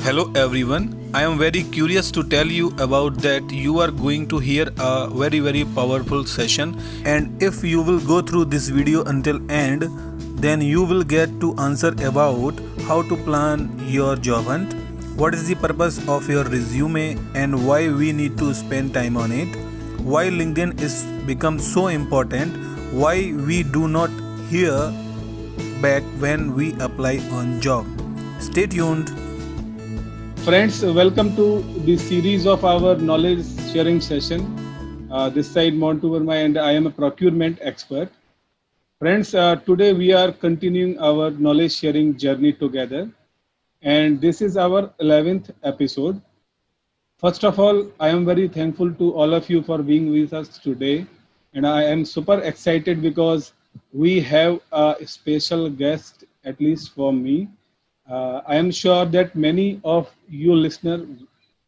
Hello everyone. I am very curious to tell you about that you are going to hear a very powerful session, and if you will go through this video until end, then you will get to answer about how to plan your job hunt, what is the purpose of your resume and why we need to spend time on it, why LinkedIn is become so important, why we do not hear back when we apply on job. Stay tuned. Friends, welcome to the series of our knowledge sharing session. This side Montu Verma and I am a procurement expert. Friends, today we are continuing our knowledge sharing journey together, and this is our 11th episode. First of all, I am very thankful to all of you for being with us today, and I am super excited because we have a special guest, at least for me. I am sure that many of you listeners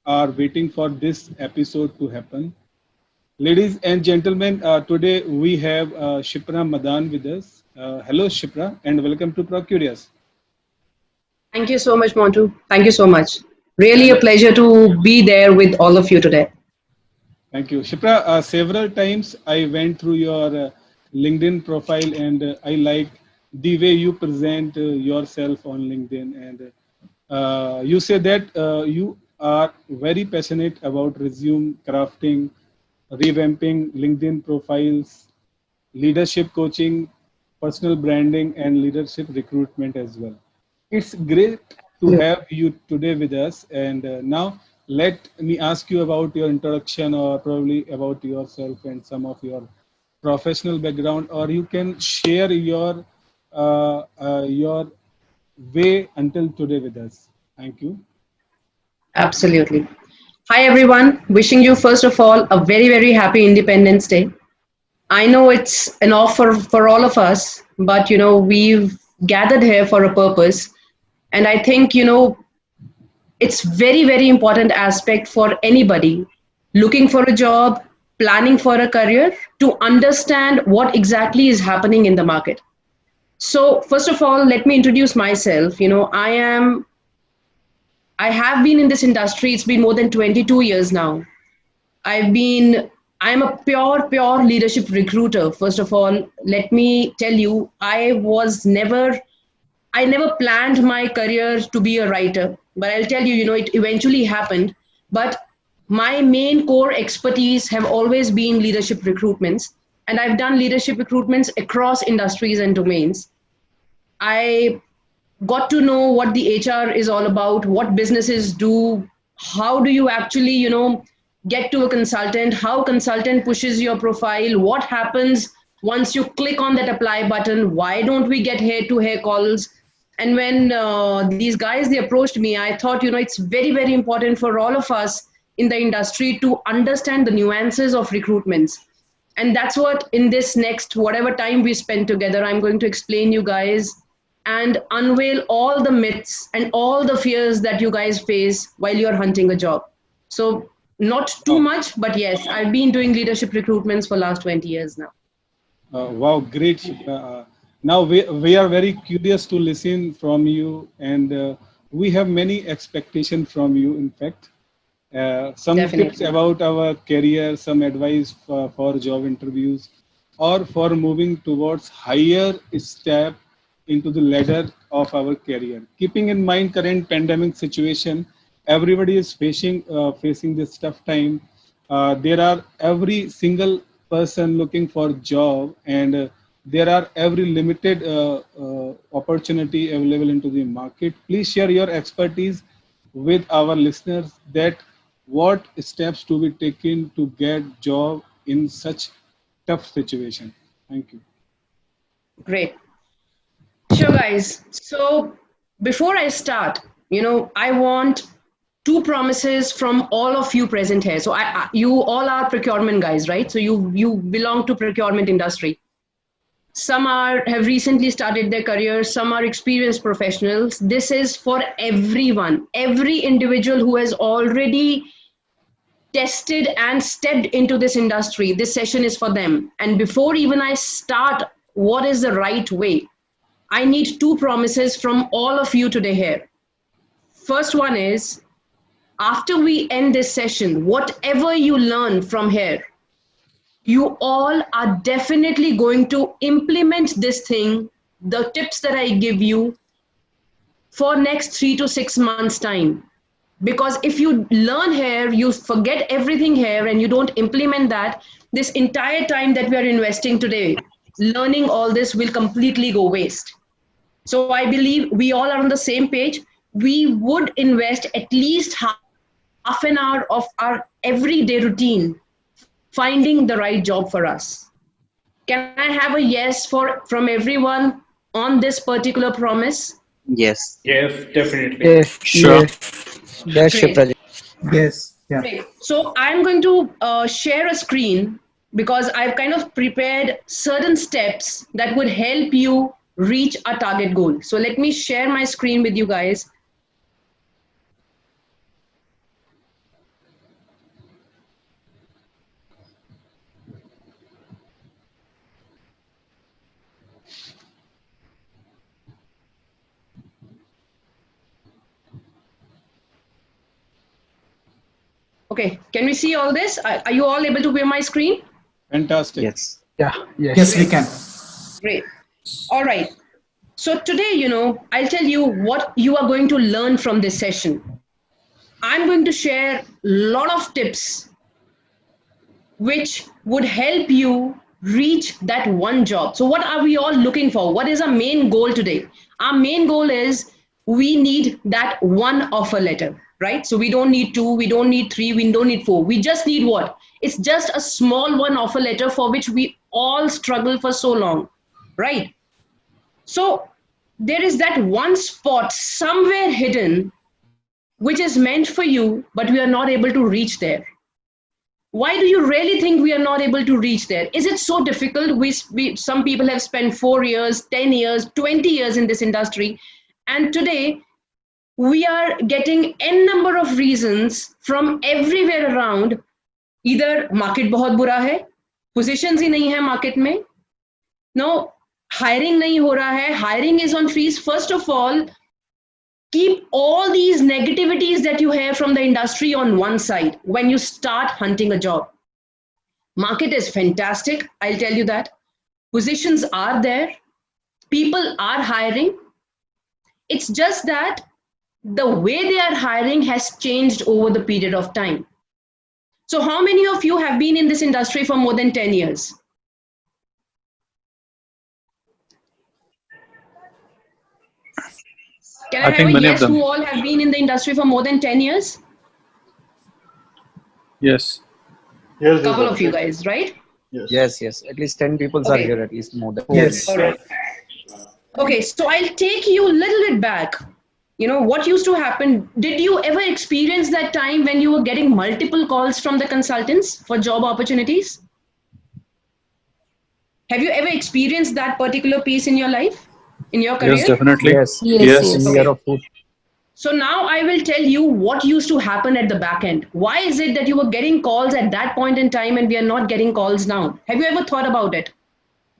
are waiting for this episode to happen. Ladies and gentlemen, today we have Shipra Madan with us. Hello, Shipra, and welcome to Procurious. Thank you so much, Montu. Thank you so much. Really And a pleasure to be there with all of you today. thank you. Shipra, several times I went through your LinkedIn profile and I like the way you present yourself on LinkedIn. And you say that you are very passionate about resume crafting, revamping LinkedIn profiles, leadership coaching, personal branding, and leadership recruitment as well. It's great to Absolutely. have you today with us. And now let me ask you about your introduction or probably about yourself and some of your professional background, or you can share your way until today with us. Thank you. Absolutely. Hi, everyone. Wishing you, first of all, a very happy Independence Day. I know it's an offer for all of us, but we've gathered here for a purpose. And I think, it's very important aspect for anybody looking for a job, planning for a career to understand what exactly is happening in the market. So, first of all, let me introduce myself. I have been in this industry. It's been more than 22 years now. I'm a pure leadership recruiter. First of all, let me tell you, I never planned my career to be a writer, but I'll tell you, it eventually happened. But my main core expertise have always been leadership recruitments, and I've done leadership recruitments across industries and domains. I got to know what the HR is all about, what businesses do, how do you actually, get to a consultant, how consultant pushes your profile, what happens once you click on that apply button, why don't we get hair to hair calls? And when these guys, they approached me, I thought, it's very important for all of us in the industry to understand the nuances of recruitments. And that's what in this next whatever time we spend together, I'm going to explain you guys and unveil all the myths and all the fears that you guys face while you're hunting a job. So not too Wow. much, but yes, I've been doing leadership recruitments for last 20 years now. Wow, great, Shikha. Now we are very curious to listen from you, and we have many expectations from you. In fact, some tips Definitely. about our career, some advice for job interviews, or for moving towards higher step into the ladder of our career. Keeping in mind current pandemic situation, everybody is facing this tough time. There are every single person looking for job, and there are every limited opportunity available into the market. Please share your expertise with our listeners that what steps to be taken to get job in such tough situation. Thank you. Great. Sure, guys. So before I start, I want two promises from all of you present here. So you all are procurement guys, right? So you belong to procurement industry. Some have recently started their careers, some are experienced professionals. This is for everyone, every individual who has already tested and stepped into this industry. This session is for them. And before even I start, what is the right way? I need two promises from all of you today here. First one is, after we end this session, whatever you learn from here, you all are definitely going to implement this thing, the tips that I give you, for next 3 to 6 months time. Because if you learn here, you forget everything here and you don't implement that, this entire time that we are investing today, learning all this will completely go waste. So I believe we all are on the same page. We would invest at least half an hour of our everyday routine finding the right job for us. Can I have a yes from everyone on this particular promise? Yes. Yes, definitely. Yes, Sure. yes, Great. Shiprajit. Yes. Yeah. Great. So I'm going to share a screen because I've kind of prepared certain steps that would help you reach a target goal. So let me share my screen with you guys. Okay, can we see all this? Are you all able to view my screen? Fantastic. Yes. Yeah, yes. Yes, we can. Great. All right. So today, I'll tell you what you are going to learn from this session. I'm going to share a lot of tips which would help you reach that one job. So what are we all looking for? What is our main goal today? Our main goal is we need that one offer letter, right? So we don't need 2, we don't need 3, we don't need 4. We just need what? It's just a small one offer letter for which we all struggle for so long, right? So there is that one spot somewhere hidden which is meant for you, but we are not able to reach there. Why do you really think we are not able to reach there? Is it so difficult? Some people have spent 4 years, 10 years, 20 years in this industry. And today we are getting n number of reasons from everywhere around. Either market बहुत बुरा है, positions ही नहीं है market में. No, hiring नहीं हो रहा है, hiring is on freeze. First of all, keep all these negativities that you hear from the industry on one side when you start hunting a job. Market is fantastic, I'll tell you that. Positions are there, people are hiring. It's just that the way they are hiring has changed over the period of time. So how many of you have been in this industry for more than 10 years? Can I have a yes who all have been in the industry for more than 10 years? Yes. A couple of you guys, right? Yes, yes. At least 10 people are Okay. here, at least more than. Yes. All right. Okay, so I'll take you a little bit back. What used to happen? Did you ever experience that time when you were getting multiple calls from the consultants for job opportunities? Have you ever experienced that particular piece in your life, in your career? Yes, definitely. Yes, Yes. in the year of food. So now I will tell you what used to happen at the back end. Why is it that you were getting calls at that point in time and we are not getting calls now? Have you ever thought about it?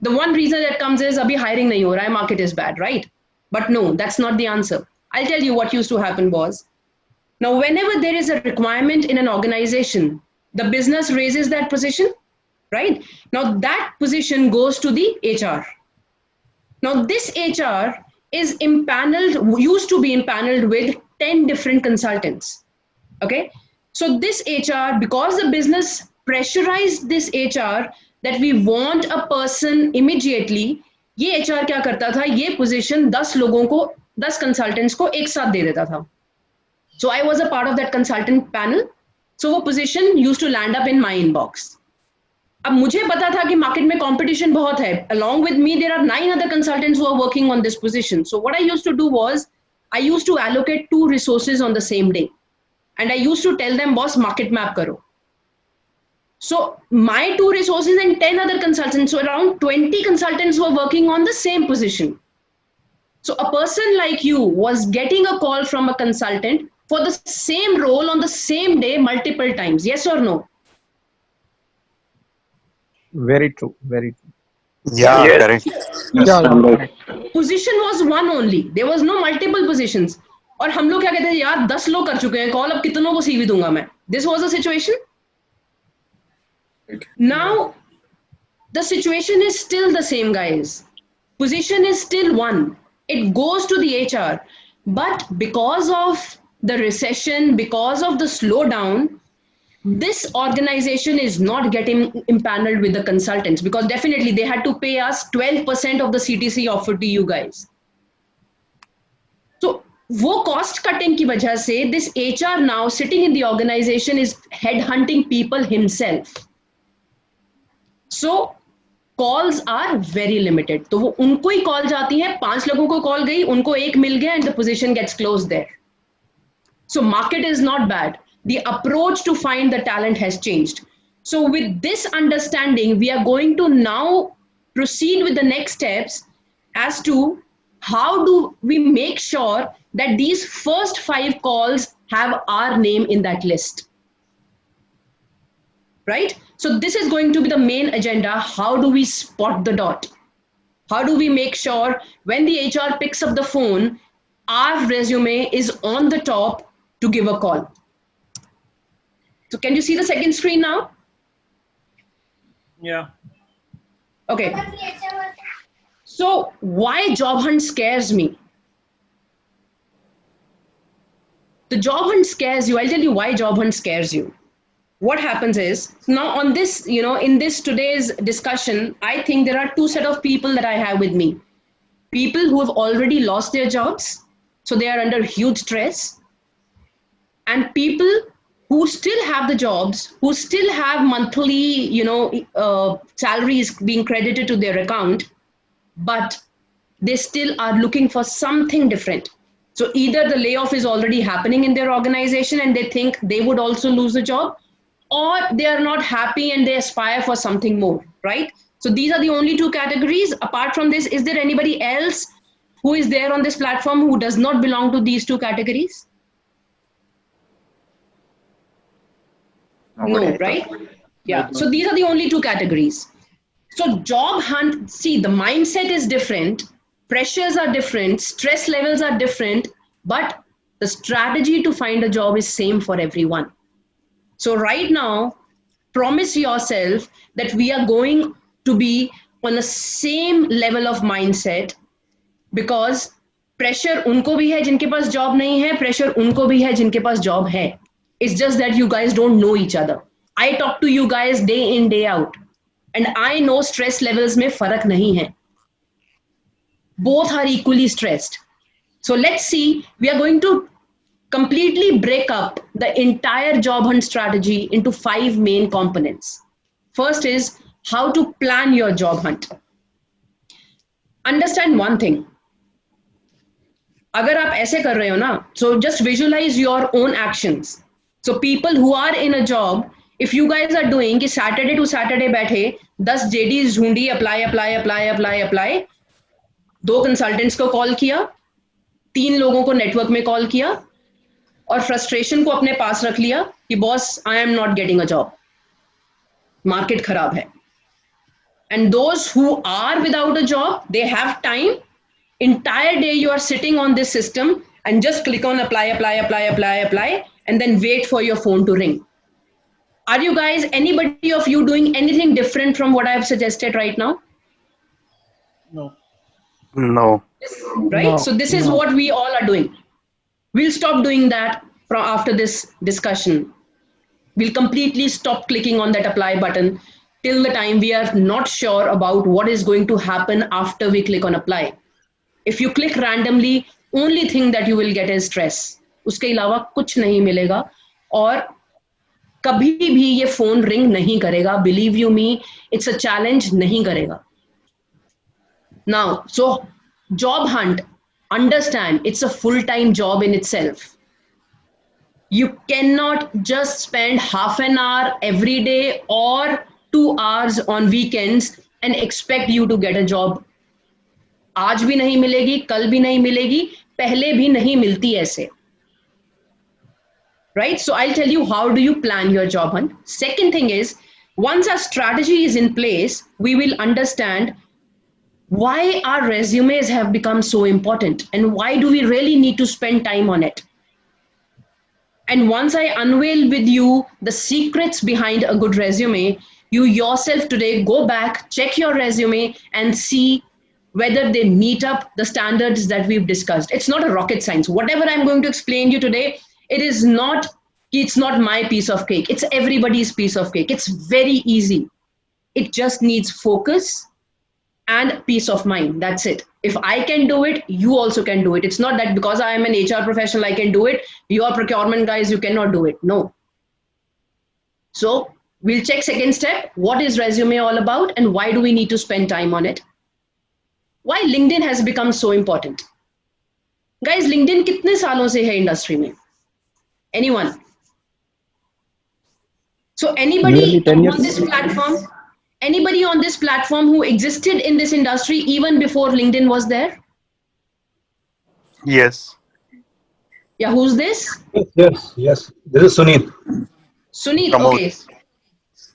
The one reason that comes is abhi hiring nahi ho raha hai, market is bad, right? But no, that's not the answer. I'll tell you what used to happen was, now whenever there is a requirement in an organization, the business raises that position, right? Now that position goes to the HR. Now this HR is impaneled, used to be impaneled with 10 different consultants. Okay. So this HR, because the business pressurized this HR that we want a person immediately, ये HR क्या करता था? ये position 10 लोगों को, 10 consultants को एक साथ दे देता था. So I was a part of that consultant panel. So वो position used to land up in my inbox. अब मुझे पता था कि मार्केट में कंपटीशन बहुत है. Along with me, there are 9 other consultants who are working on this position. So what I used to do was, I used to allocate 2 resources on the same day. And I used to tell them, boss, market map karo. So my 2 resources and 10 other consultants, so around 20 consultants were working on the same position. So a person like you was getting a call from a consultant for the same role on the same day multiple times. Yes or no? Very true, very true. Yeah, correct. Yeah, correct. Position was one only. There was no multiple positions. और हम लोग क्या कहते हैं, यार 10 लोग कर चुके हैं कॉल, अब कितनों को सीवी दूंगा मैं. This was the situation. Now the situation is still the same, guys. Position is still one. It goes to the HR. But because of the recession, because of the slowdown, this organization is not getting impaneled with the consultants, because definitely they had to pay us 12% of the CTC offered to you guys. So, वो cost cutting की वजह से this HR now sitting in the organization is headhunting people himself. So calls are very limited. तो वो उनको ही call जाती है, 5 लोगों को कॉल गई, उनको एक मिल गया, and the position gets closed there. So market is not bad. The approach to find the talent has changed. So with this understanding, we are going to now proceed with the next steps as to how do we make sure that these first 5 calls have our name in that list. Right? So this is going to be the main agenda. How do we spot the dot? How do we make sure when the HR picks up the phone, our resume is on the top to give a call? So can you see the second screen now? Yeah. Okay. So why job hunt scares me? The job hunt scares you. I'll tell you why job hunt scares you. What happens is, now on this, in this today's discussion, I think there are 2 set of people that I have with me. People who have already lost their jobs, so they are under huge stress, and people who still have the jobs, who still have monthly, salaries being credited to their account, but they still are looking for something different. So either the layoff is already happening in their organization and they think they would also lose the job, or they are not happy and they aspire for something more, right? So these are the only 2 categories. Apart from this, is there anybody else who is there on this platform who does not belong to these 2 categories? No, right? Yeah. So these are the only 2 categories. So job hunt, see, the mindset is different, pressures are different, stress levels are different, but the strategy to find a job is same for everyone. So right now, promise yourself that we are going to be on the same level of mindset, because pressure unko bhi hai jinke paas job nahi hai, pressure unko bhi hai jinke paas job hai. It's just that you guys don't know each other. I talk to you guys day in, day out, and I know stress levels mein farak nahi hai. Both are equally stressed. So let's see, we are going to completely break up the entire job hunt strategy into 5 main components. First is how to plan your job hunt. Understand one thing. अगर आप ऐसे कर रहे हो ना, so just visualize your own actions. So people who are in a job, if you guys are doing कि Saturday to Saturday बैठे 10 JDs ढूंढी, apply, 2 consultants को कॉल किया, 3 लोगों को नेटवर्क में कॉल किया, और फ्रस्ट्रेशन को अपने पास रख लिया कि boss, I am not getting a job, market खराब है. And those who are without a job, they have time. Entire day you are sitting on this system and just click on apply, and then wait for your phone to ring. Are you guys, anybody of you doing anything different from what I have suggested right now? No. Right? No. So this is what we all are doing. We'll stop doing that from after this discussion. We'll completely stop clicking on that apply button till the time we are not sure about what is going to happen after we click on apply. If you click randomly, only thing that you will get is stress. उसके अलावा कुछ नहीं मिलेगा, और कभी भी ये phone ring नहीं करेगा. Believe you me, it's a challenge, नहीं करेगा. Now, so job hunt, understand it's a full-time job in itself. You cannot just spend half an hour every day or 2 hours on weekends and expect you to get a job. आज भी नहीं मिलेगी, कल भी नहीं मिलेगी, पहले भी नहीं मिलती ऐसे. Right? So I'll tell you how do you plan your job hunt. Second thing is, once our strategy is in place, we will understand why our resumes have become so important and why do we really need to spend time on it. And once I unveil with you the secrets behind a good resume, you yourself today go back, check your resume, and see whether they meet up the standards that we've discussed. It's not a rocket science. Whatever I'm going to explain you today, it's not my piece of cake. It's everybody's piece of cake. It's very easy. It just needs focus and peace of mind. That's it. If I can do it, you also can do it. It's not that because I am an HR professional, I can do it. Your procurement guys, you cannot do it. No. So we'll check second step. What is resume all about and why do we need to spend time on it? Why LinkedIn has become so important. Guys, LinkedIn कितने सालों से है industry में? Anyone? So Nearly 10 years. on this platform, anybody on this platform who existed in this industry even before LinkedIn was there? Yes. Yeah, who's this? Yes. This is Sunit. Suneet, Pramod. okay.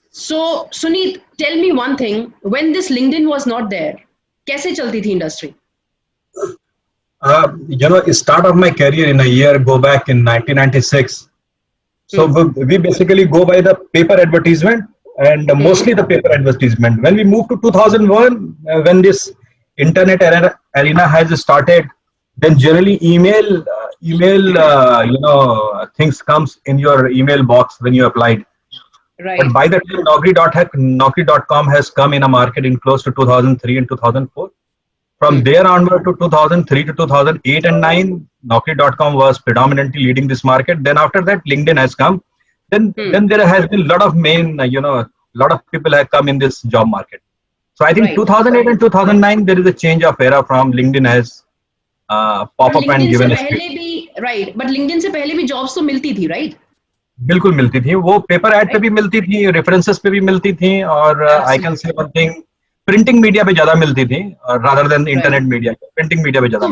So, Suneet, tell me one thing. When this LinkedIn was not there, कैसे चलती थी industry? Start of my career in a year go back in 1996. So we basically go by the paper advertisement and mostly the paper advertisement. When we moved to 2001, when this internet arena has started, then generally email things comes in your email box when you applied. Right. But by the time Naukri.com has come in a market in close to 2003 and 2004. From there onward to 2003 to 2008 and 9, Naukri.com was predominantly leading this market. Then after that, LinkedIn has come. Then there has been a lot of lot of people have come in this job market. So I think Right. 2008 and 2009, there is a change of era from LinkedIn has pop up and LinkedIn given से a space. पहले भी right, but LinkedIn से पहले भी jobs तो मिलती थी, right? बिल्कुल मिलती थी वो पेपर एड पे भी मिलती थी रेफरेंसेस पे भी मिलती थी और I can say one thing printing media पे ज्यादा मिलती थी rather than internet media printing media पे ज्यादा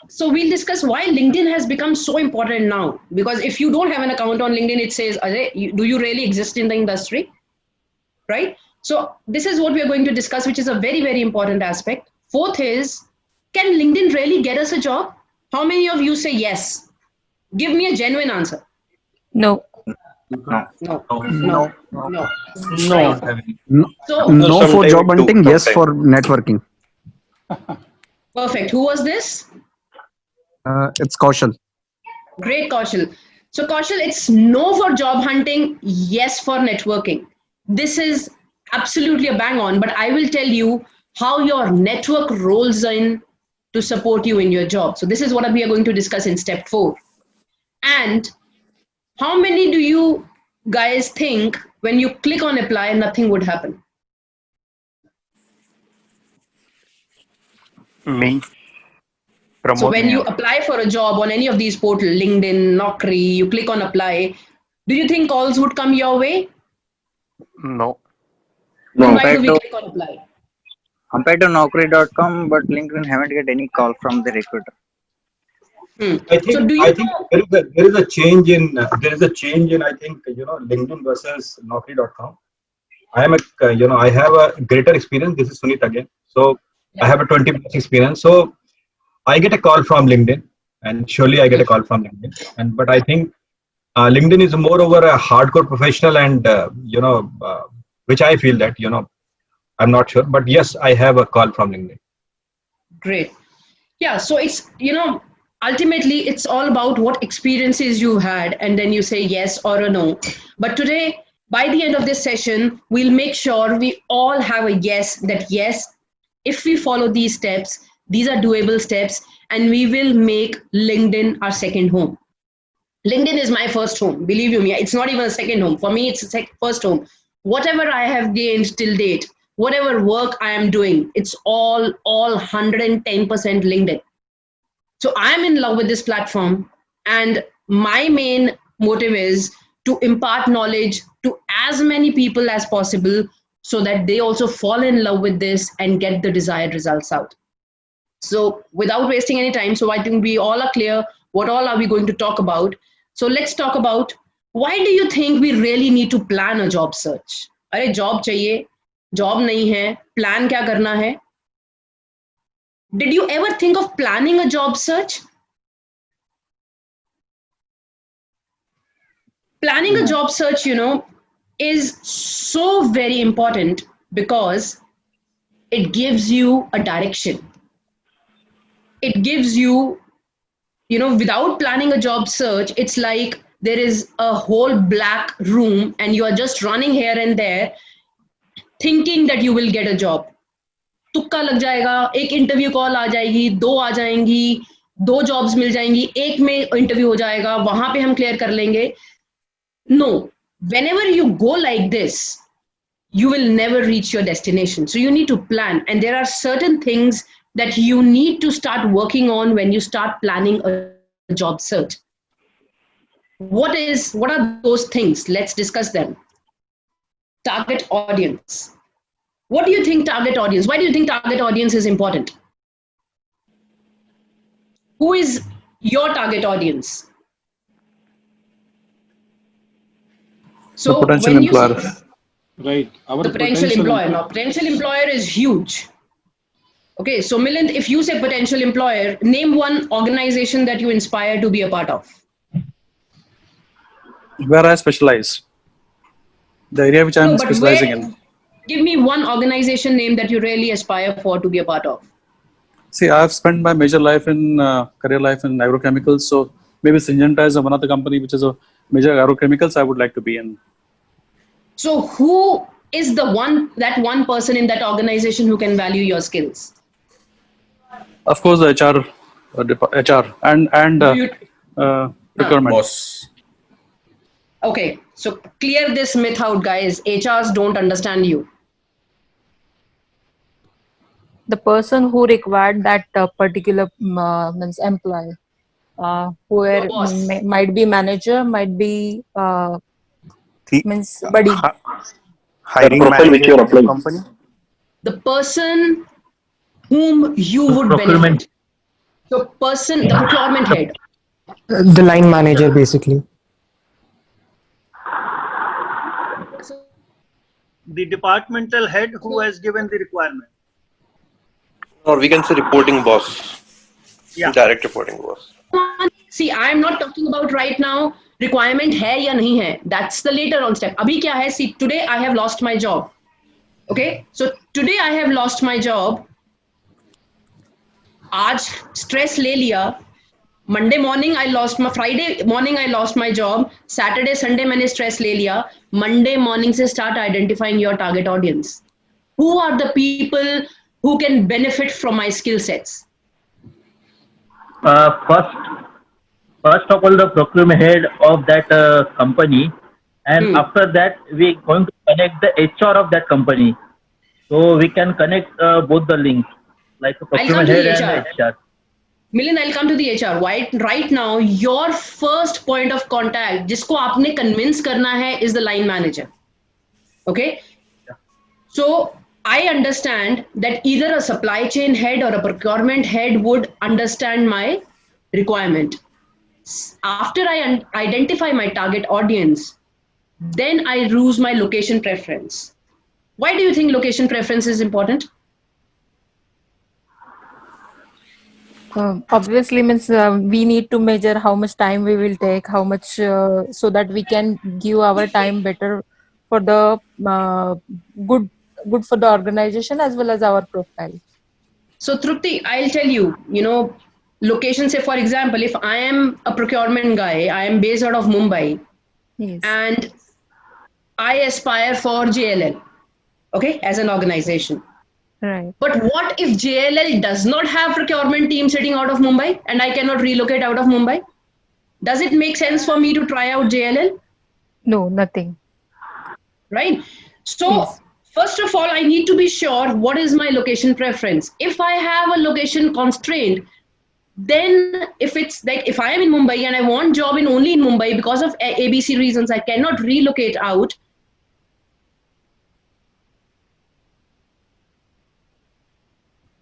So we'll discuss why LinkedIn has become so important now. Because if you don't have an account on LinkedIn, it says, do you really exist in the industry? Right? So this is what we are going to discuss, which is a very, very important aspect. Fourth is, can LinkedIn really get us a job? How many of you say yes? Give me a genuine answer. No. No. No. Right. So No for sometime job two, hunting, yes sometime. for networking. perfect. Who was this? It's Kaushal. Great, Kaushal. So, Kaushal, it's no for job hunting, yes for networking. This is absolutely a bang on, but I will tell you how your network rolls in to support you in your job. So, this is what we are going to discuss in step 4. And how many do you guys think when you click on apply, nothing would happen? Me. Pramod. So when you apply for a job on any of these portals, LinkedIn, Naukri, you click on apply, do you think calls would come your way? No. Then why do we click on apply? Compared to Naukri.com, but LinkedIn haven't get any call from the recruiter. I think, So do you I think there is a change in I think LinkedIn versus Naukri.com. I have a greater experience. This is Sunit again. So I have a 20 plus experience. So I get a call from LinkedIn, and surely I get a call from LinkedIn. But I think LinkedIn is more over a hardcore professional, and which I feel that I'm not sure, but yes, I have a call from LinkedIn. Great. Yeah, so it's, ultimately it's all about what experiences you had and then you say yes or a no. But today, by the end of this session, we'll make sure we all have a yes, if we follow these steps, these are doable steps, and we will make LinkedIn our second home. LinkedIn is my first home. Believe you me, it's not even a second home. For me, it's a first home. Whatever I have gained till date, whatever work I am doing, it's all 110% LinkedIn. So I'm in love with this platform, and my main motive is to impart knowledge to as many people as possible so that they also fall in love with this and get the desired results out. So without wasting any time, so I think we all are clear what all are we going to talk about. So let's talk about, why do you think we really need to plan a job search? अरे job चाहिए, job नहीं है, plan क्या करना है? Did you ever think of planning a job search? Planning a job search, is so very important because it gives you a direction. It gives you, without planning a job search, it's like there is a whole black room and you are just running here and there thinking that you will get a job. तुक्का लग जाएगा, एक interview call आ जाएगी, दो आ जाएंगी, दो jobs मिल जाएंगी, एक में इंटरव्यू हो जाएगा, वहां पे हम क्लियर कर लेंगे. No, whenever you go like this, you will never reach your destination. So you need to plan, and there are certain things that you need to start working on when you start planning a job search. What are those things? Let's discuss them. Target audience. What do you think target audience? Why do you think target audience is important? Who is your target audience? So The potential when employer. Right. Our the potential employer. Now, potential employer is huge. Okay, so Milind, if you say potential employer, name one organization that you inspire to be a part of. Where I specialize. The area which I'm No, but specializing where? in. Give me one organization name that you really aspire for to be a part of. See, I've spent my major life in career life in agrochemicals. So maybe Syngenta is one of the company which is a major agrochemicals I would like to be in. So who is that one person in that organization who can value your skills? Of course, the HR and Do you, procurement. Boss. okay, so clear this myth out, guys. HRs don't understand you. The person who required that particular means employee, where Boss. might be manager, might be The means buddy. hiring profile which manager you are in your applying. company. The person whom you would benefit. So the procurement head. The line manager, basically. The departmental head who has given the requirement. Or we can say reporting boss. Yeah. Direct reporting boss. See, I am not talking about right now requirement hai ya nahi hai. That's the later on step. Abhi kya hai? See, today I have lost my job. Okay, so today I have lost my job. आज stress ले लिया. Monday morning I lost my Friday morning I lost my job. Saturday Sunday मैंने stress ले लिया. Monday morning से start identifying your target audience. Who are the people who can benefit from my skill sets? First of all, the procurement head of that company, and after that we going to connect the HR of that company, so we can connect both the links, like the procurement head and HR. Milind, I'll come to the HR. Right now, your first point of contact, जिसको आपने convince करना है, is the line manager. Okay? So I understand that either a supply chain head or a procurement head would understand my requirement. After I identify my target audience, then I choose my location preference. Why do you think location preference is important? Obviously means we need to measure how much time we will take, how much so that we can give our time better for the good for the organization as well as our profile. So Trupti, I'll tell you, location, say for example, if I am a procurement guy, I am based out of Mumbai, Yes. and I aspire for JLL, okay, as an organization. Right. But what if JLL does not have procurement team sitting out of Mumbai and I cannot relocate out of Mumbai? Does it make sense for me to try out JLL? No, nothing. Right? So Yes. first of all, I need to be sure what is my location preference. If I have a location constraint, then if it's like if I am in Mumbai and I want job only in Mumbai because of ABC reasons, I cannot relocate out.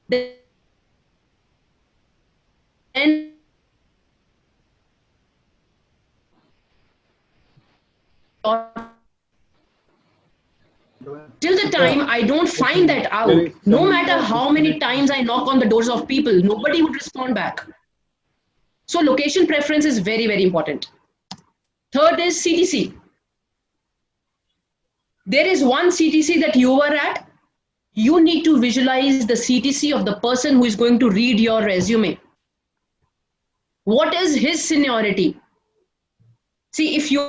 Then Till the time I don't find that out, no matter how many times I knock on the doors of people, nobody would respond back. So location preference is very, very important. Third is CTC. There is one CTC that you are at. You need to visualize the CTC of the person who is going to read your resume. What is his seniority? See, if you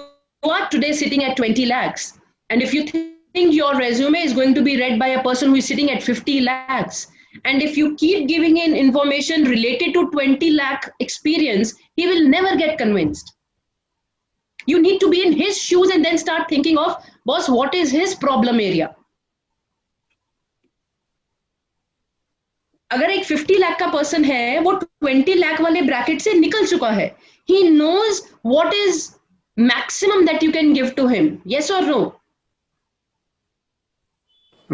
are today sitting at 20 lakhs, and if you think your resume is going to be read by a person who is sitting at 50 lakhs, and if you keep giving in information related to 20 lakh experience, he will never get convinced. You need to be in his shoes and then start thinking of, boss, what is his problem area? अगर एक 50 लाख का person है, वो 20 लाख वाले bracket से निकल चुका है. He knows what is maximum that you can give to him. Yes or no?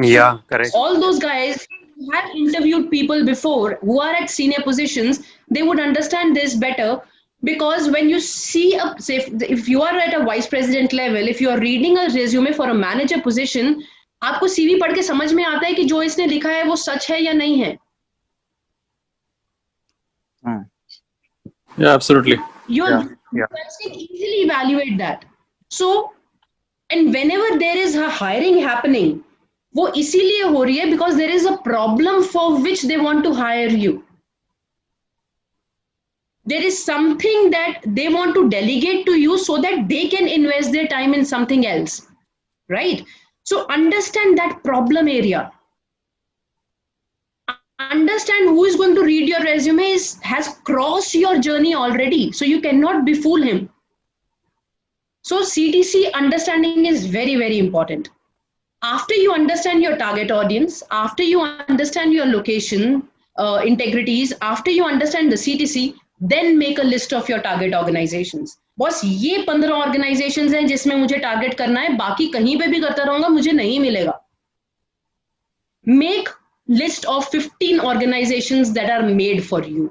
Yeah, correct. All those guys who have interviewed people before who are at senior positions, they would understand this better, because when you see say if you are at a vice president level, if you are reading a resume for a manager position, आपको CV पढ़ के समझ में आता है कि जो इसने लिखा है वो सच है या नहीं है. Yeah, absolutely. You guys can easily evaluate that. So, and whenever there is a hiring happening, वो इसीलिए हो रही है because there is a problem for which they want to hire you. There is something that they want to delegate to you so that they can invest their time in something else, right? So understand that problem area. Understand who is going to read your resume has crossed your journey already, so you cannot befool him. So CTC understanding is very, very important. After you understand your target audience, after you understand your location, integrities, after you understand the CTC, then make a list of your target organizations. बस ये 15 organizations हैं जिसमें मुझे target करना है, बाकी कहीं पे भी करता रहूंगा मुझे नहीं मिलेगा. Make list of 15 organizations that are made for you.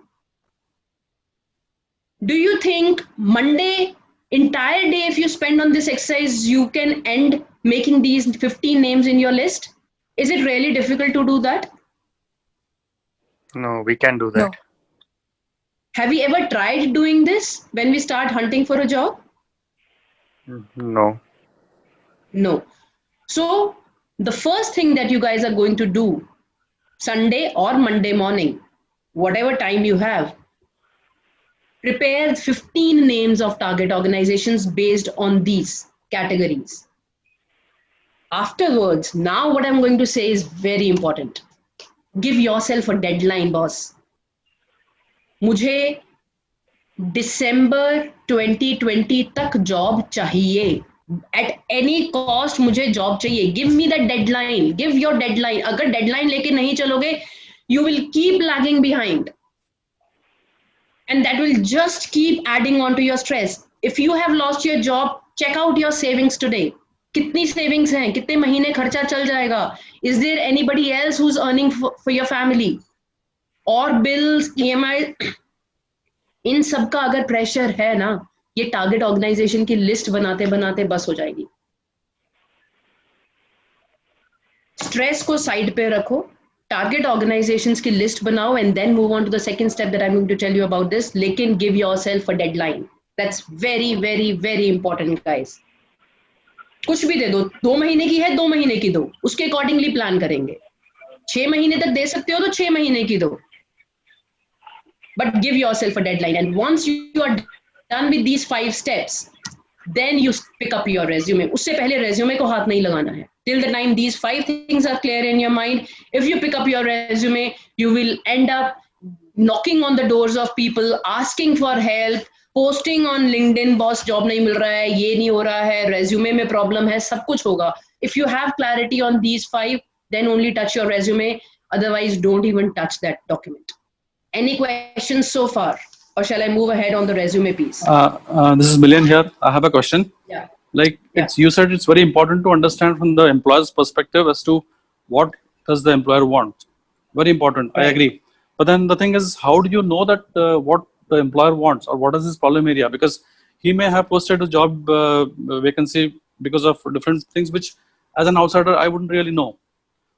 Do you think Monday, entire day, if you spend on this exercise, you can end making these 15 names in your list? Is it really difficult to do that? No, we can do that. No. Have you ever tried doing this when we start hunting for a job? No. No. So the first thing that you guys are going to do, Sunday or Monday morning, whatever time you have, prepare 15 names of target organizations based on these categories. Afterwards, now what I'm going to say is very important. Give yourself a deadline, boss. मुझे December 2020 तक job चाहिए. At any cost मुझे job चाहिए. Give me the deadline. Give your deadline. अगर deadline लेके नहीं चलोगे, you will keep lagging behind. And that will just keep adding on to your stress. If you have lost your job, check out your savings today. कितनी savings हैं? कितने महीने खर्चा चल जाएगा? Is there anybody else who's earning for your family? और bills, EMI, इन सब का अगर pressure है ना, ये target organization की list बनाते बनाते बस हो जाएगी. Stress को side पे रखो, target organizations की list बनाओ, and then move on to the second step that I'm going to tell you about this. लेकिन give yourself a deadline. That's very, very, very important, guys. कुछ भी दे दो, 2 महीने की है, 2 महीने की दो, उसके अकॉर्डिंगली प्लान करेंगे. 6 महीने तक दे सकते हो तो 6 महीने की दो. But give yourself a deadline, and once you are done with these 5 steps, then you pick up your resume. उससे पहले resume को हाथ नहीं लगाना है. Till the time these 5 things are clear in your mind, if you pick up your resume, you will end up knocking on the doors of people, asking for help, posting on LinkedIn, boss job नहीं मिल रहा है, ये नहीं हो रहा है, resume में problem है, सब कुछ होगा. If you have clarity on these 5, then only touch your resume. Otherwise, don't even touch that document. Any questions so far? Or shall I move ahead on the resume piece? This is Milian here. I have a question. Yeah. Like you said, it's very important to understand from the employer's perspective as to what does the employer want. Very important. Right. I agree. But then the thing is, how do you know that what the employer wants or what is his problem area? Because he may have posted a job vacancy because of different things which as an outsider, I wouldn't really know.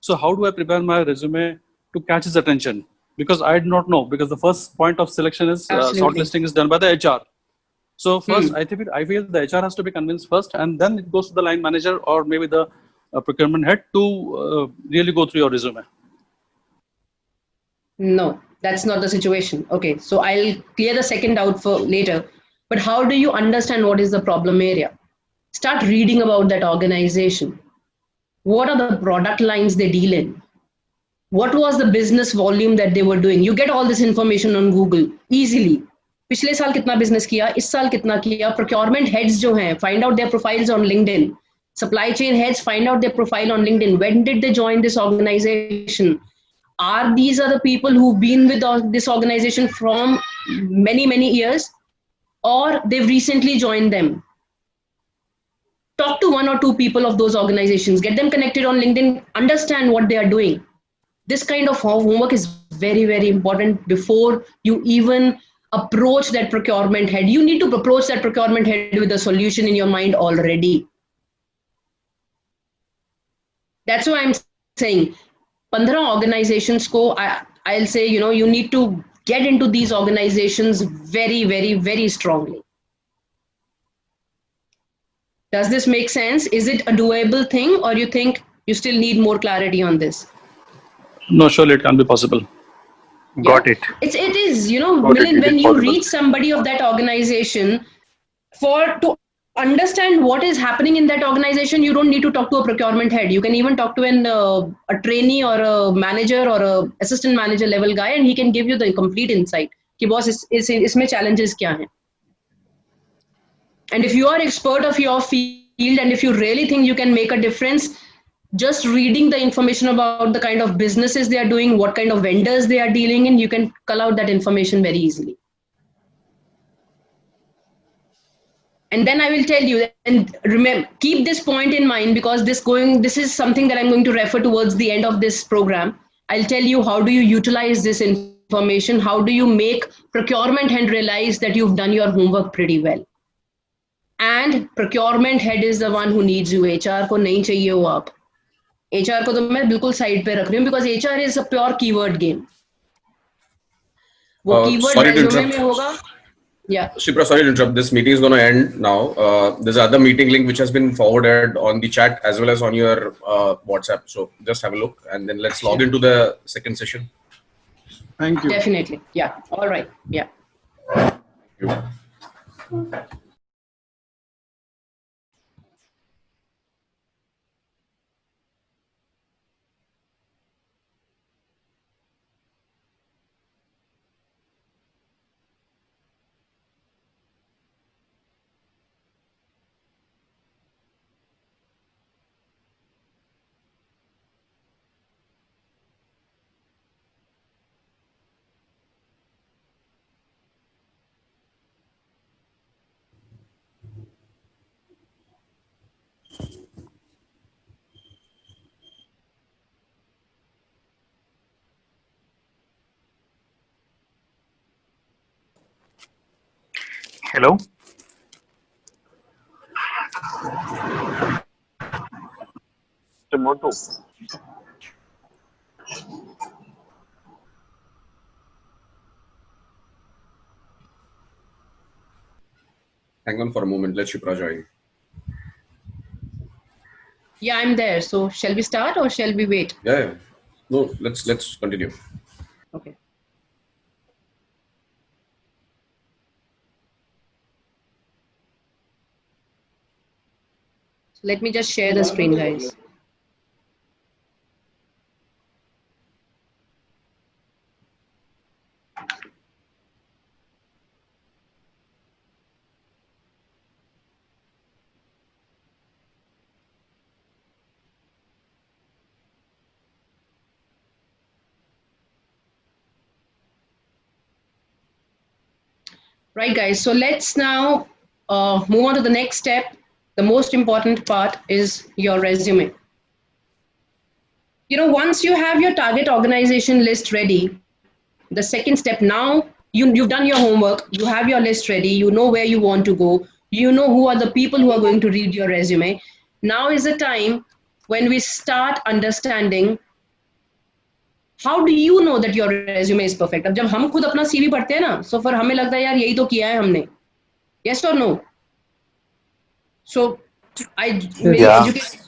So how do I prepare my resume to catch his attention? Because I do not know, because the first point of selection is Absolutely. shortlisting is done by the HR. So first, I feel the HR has to be convinced first, and then it goes to the line manager or maybe the procurement head to really go through your resume. No, that's not the situation. Okay, so I'll clear the second doubt for later. But how do you understand what is the problem area? Start reading about that organization. What are the product lines they deal in? What was the business volume that they were doing? You get all this information on Google easily. पिछले साल कितना business किया, इस साल कितना किया, procurement heads जो हैं, find out their profiles on LinkedIn. Supply chain heads, find out their profile on LinkedIn. When did they join this organization? Are these are the people who've been with this organization from many, many years, or they've recently joined them? Talk to one or two people of those organizations, get them connected on LinkedIn, understand what they are doing. This kind of homework is very, very important before you even approach that procurement head. You need to approach that procurement head with a solution in your mind already. That's why I'm saying 15 organizations ko, I'll say, you need to get into these organizations very, very, very strongly. Does this make sense? Is it a doable thing, or you think you still need more clarity on this? No, surely it can be possible. Got it. It is, Got it. Milind, It when is you possible. reach somebody of that organization, to understand what is happening in that organization, you don't need to talk to a procurement head. You can even talk to a trainee or a manager or a assistant manager level guy, and he can give you the complete insight. Ki boss, isme challenges kya hain? And if you are expert of your field, and if you really think you can make a difference, just reading the information about the kind of businesses they are doing, what kind of vendors they are dealing in, you can cull out that information very easily. And then I will tell you, and remember, keep this point in mind, because this is something that I'm going to refer towards the end of this program. I'll tell you how do you utilize this information, how do you make procurement head realize that you've done your homework pretty well. And procurement head is the one who needs you. HR को नहीं चाहिए हो आप. HR को तो मैं बिल्कुल side पे रख रही हूँ, because HR is a pure keyword game. वो keyword resume में होगा. Yeah. Shipra, sorry to interrupt. This meeting is going to end now. There's another meeting link which has been forwarded on the chat as well as on your WhatsApp. So just have a look, and then let's log into the second session. Thank you. Definitely. Yeah. All right. Yeah. Thank you. Hello. Motu. Hang on for a moment. Let Shipra join. Yeah, I'm there. So shall we start or shall we wait? Yeah. No, let's continue. Okay. So let me just share the screen, guys. Right, guys. So let's now move on to the next step. The most important part is your resume. Once you have your target organization list ready, the second step, now you've done your homework, you have your list ready, you know where you want to go, you know who are the people who are going to read your resume. Now is the time when we start understanding how do you know that your resume is perfect. अब जब हम खुद अपना CV पढ़ते हैं ना, so फिर हमें लगता है यार यही तो किया है हमने. Yes or no? So मेरी education,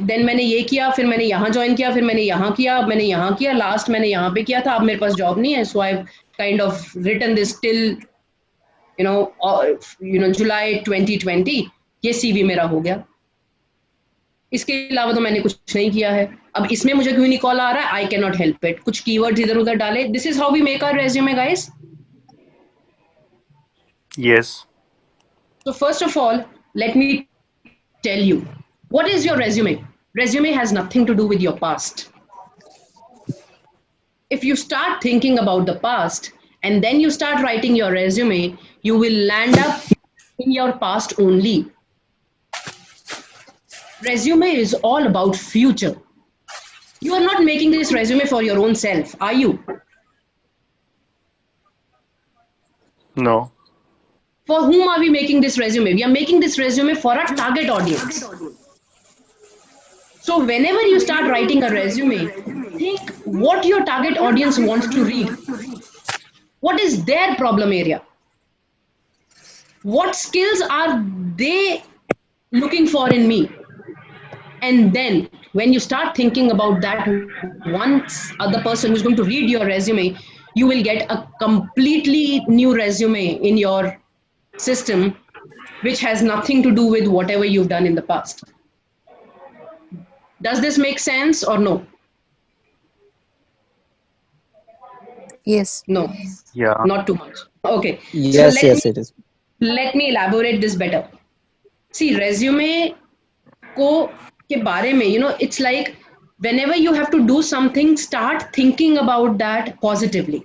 then मैंने ये किया, फिर मैंने यहाँ join किया, फिर मैंने यहाँ किया, अब मैंने यहाँ किया, last मैंने यहाँ पे किया था, अब मेरे पास job नहीं है, so I've kind of written this till July 2020. ये CV मेरा हो गया. इसके अलावा तो मैंने कुछ नहीं किया है. अब इसमें मुझे क्यों नहीं कॉल आ रहा है? I can not help it. कुछ कीवर्ड्स इधर उधर डाले. This is how we make our resume guys. Yes. So first of all, let me tell you, what is your resume? Resume has nothing to do with your past. If you start thinking about the past and then you start writing your resume, you will land up in your past only. Resume is all about future. You are not making this resume for your own self, are you? No. For whom are we making this resume? We are making this resume for our target audience. So whenever you start writing a resume, think what your target audience wants to read. What is their problem area? What skills are they looking for in me? And then when you start thinking about that one other person who's going to read your resume, you will get a completely new resume in your system, which has nothing to do with whatever you've done in the past. Does this make sense or no? Yes. No. Yeah. Not too much. Okay. Yes, so yes, it is. Let me elaborate this better. See, resume ko ke baare mein, it's like whenever you have to do something, start thinking about that positively.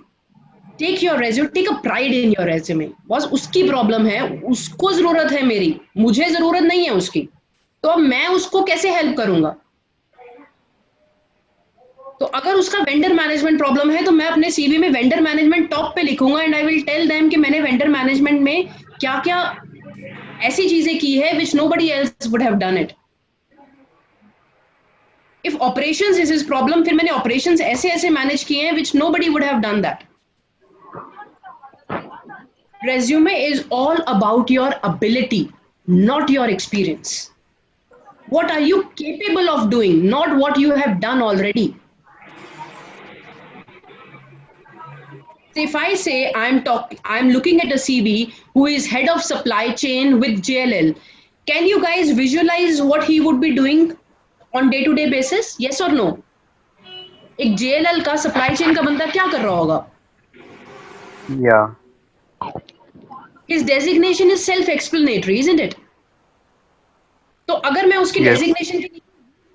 Take your resume, take a pride in your resume. बस उसकी problem है, उसको जरूरत है मेरी, मुझे जरूरत नहीं है उसकी, तो अब मैं उसको कैसे हेल्प करूंगा? तो अगर उसका वेंडर मैनेजमेंट प्रॉब्लम है तो मैं अपने सीवी में वेंडर मैनेजमेंट टॉप पे लिखूंगा and I will tell them कि मैंने वेंडर मैनेजमेंट में क्या क्या ऐसी चीजें की है which nobody else would have done it. If operations is his problem, फिर मैंने operations ऐसे ऐसे मैनेज किए हैं which nobody would have done that. Resume is all about your ability, not your experience. What are you capable of doing, not what you have done already. So if I say I'm looking at a CV who is head of supply chain with JLL, can you guys visualize what he would be doing on day-to-day basis? Yes or no? एक JLL का supply chain का बंदा क्या कर रहा होगा? Yeah. His designation is self-explanatory, isn't it? तो अगर मैं उसकी designation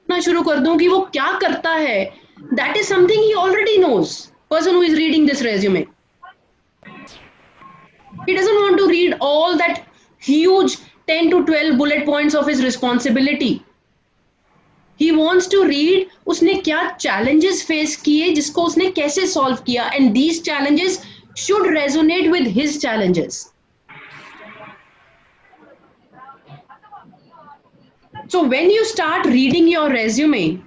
ना शुरू कर दूं कि वो क्या करता है, that is something he already knows. Person who is reading this resume, he doesn't want to read all that huge 10 to 12 bullet points of his responsibility. He wants to read उसने क्या challenges face किए, जिसको उसने कैसे solve किया, and these challenges should resonate with his challenges. So when you start reading your resume,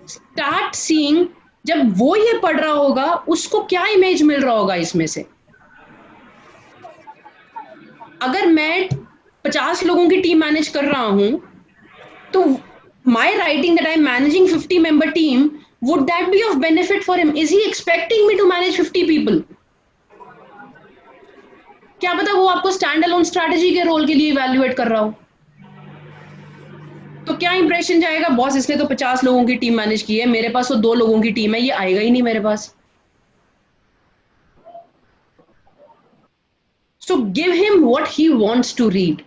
start seeing जब वो ये पढ़ रहा होगा उसको क्या इमेज मिल रहा होगा इसमें से. अगर मैं 50 लोगों की टीम मैनेज कर रहा हूं तो my writing that I'm managing 50-member team, would that be of benefit for him? Is he expecting me to manage 50 people? क्या पता वो आपको स्टैंड अलोन स्ट्रैटेजी के रोल के लिए इवैल्यूएट कर रहा हो. तो क्या इंप्रेशन जाएगा, बॉस इसने तो 50 लोगों की टीम मैनेज की है, मेरे पास तो 2 लोगों की टीम है, ये आएगा ही नहीं मेरे पास. So give him what he wants to read.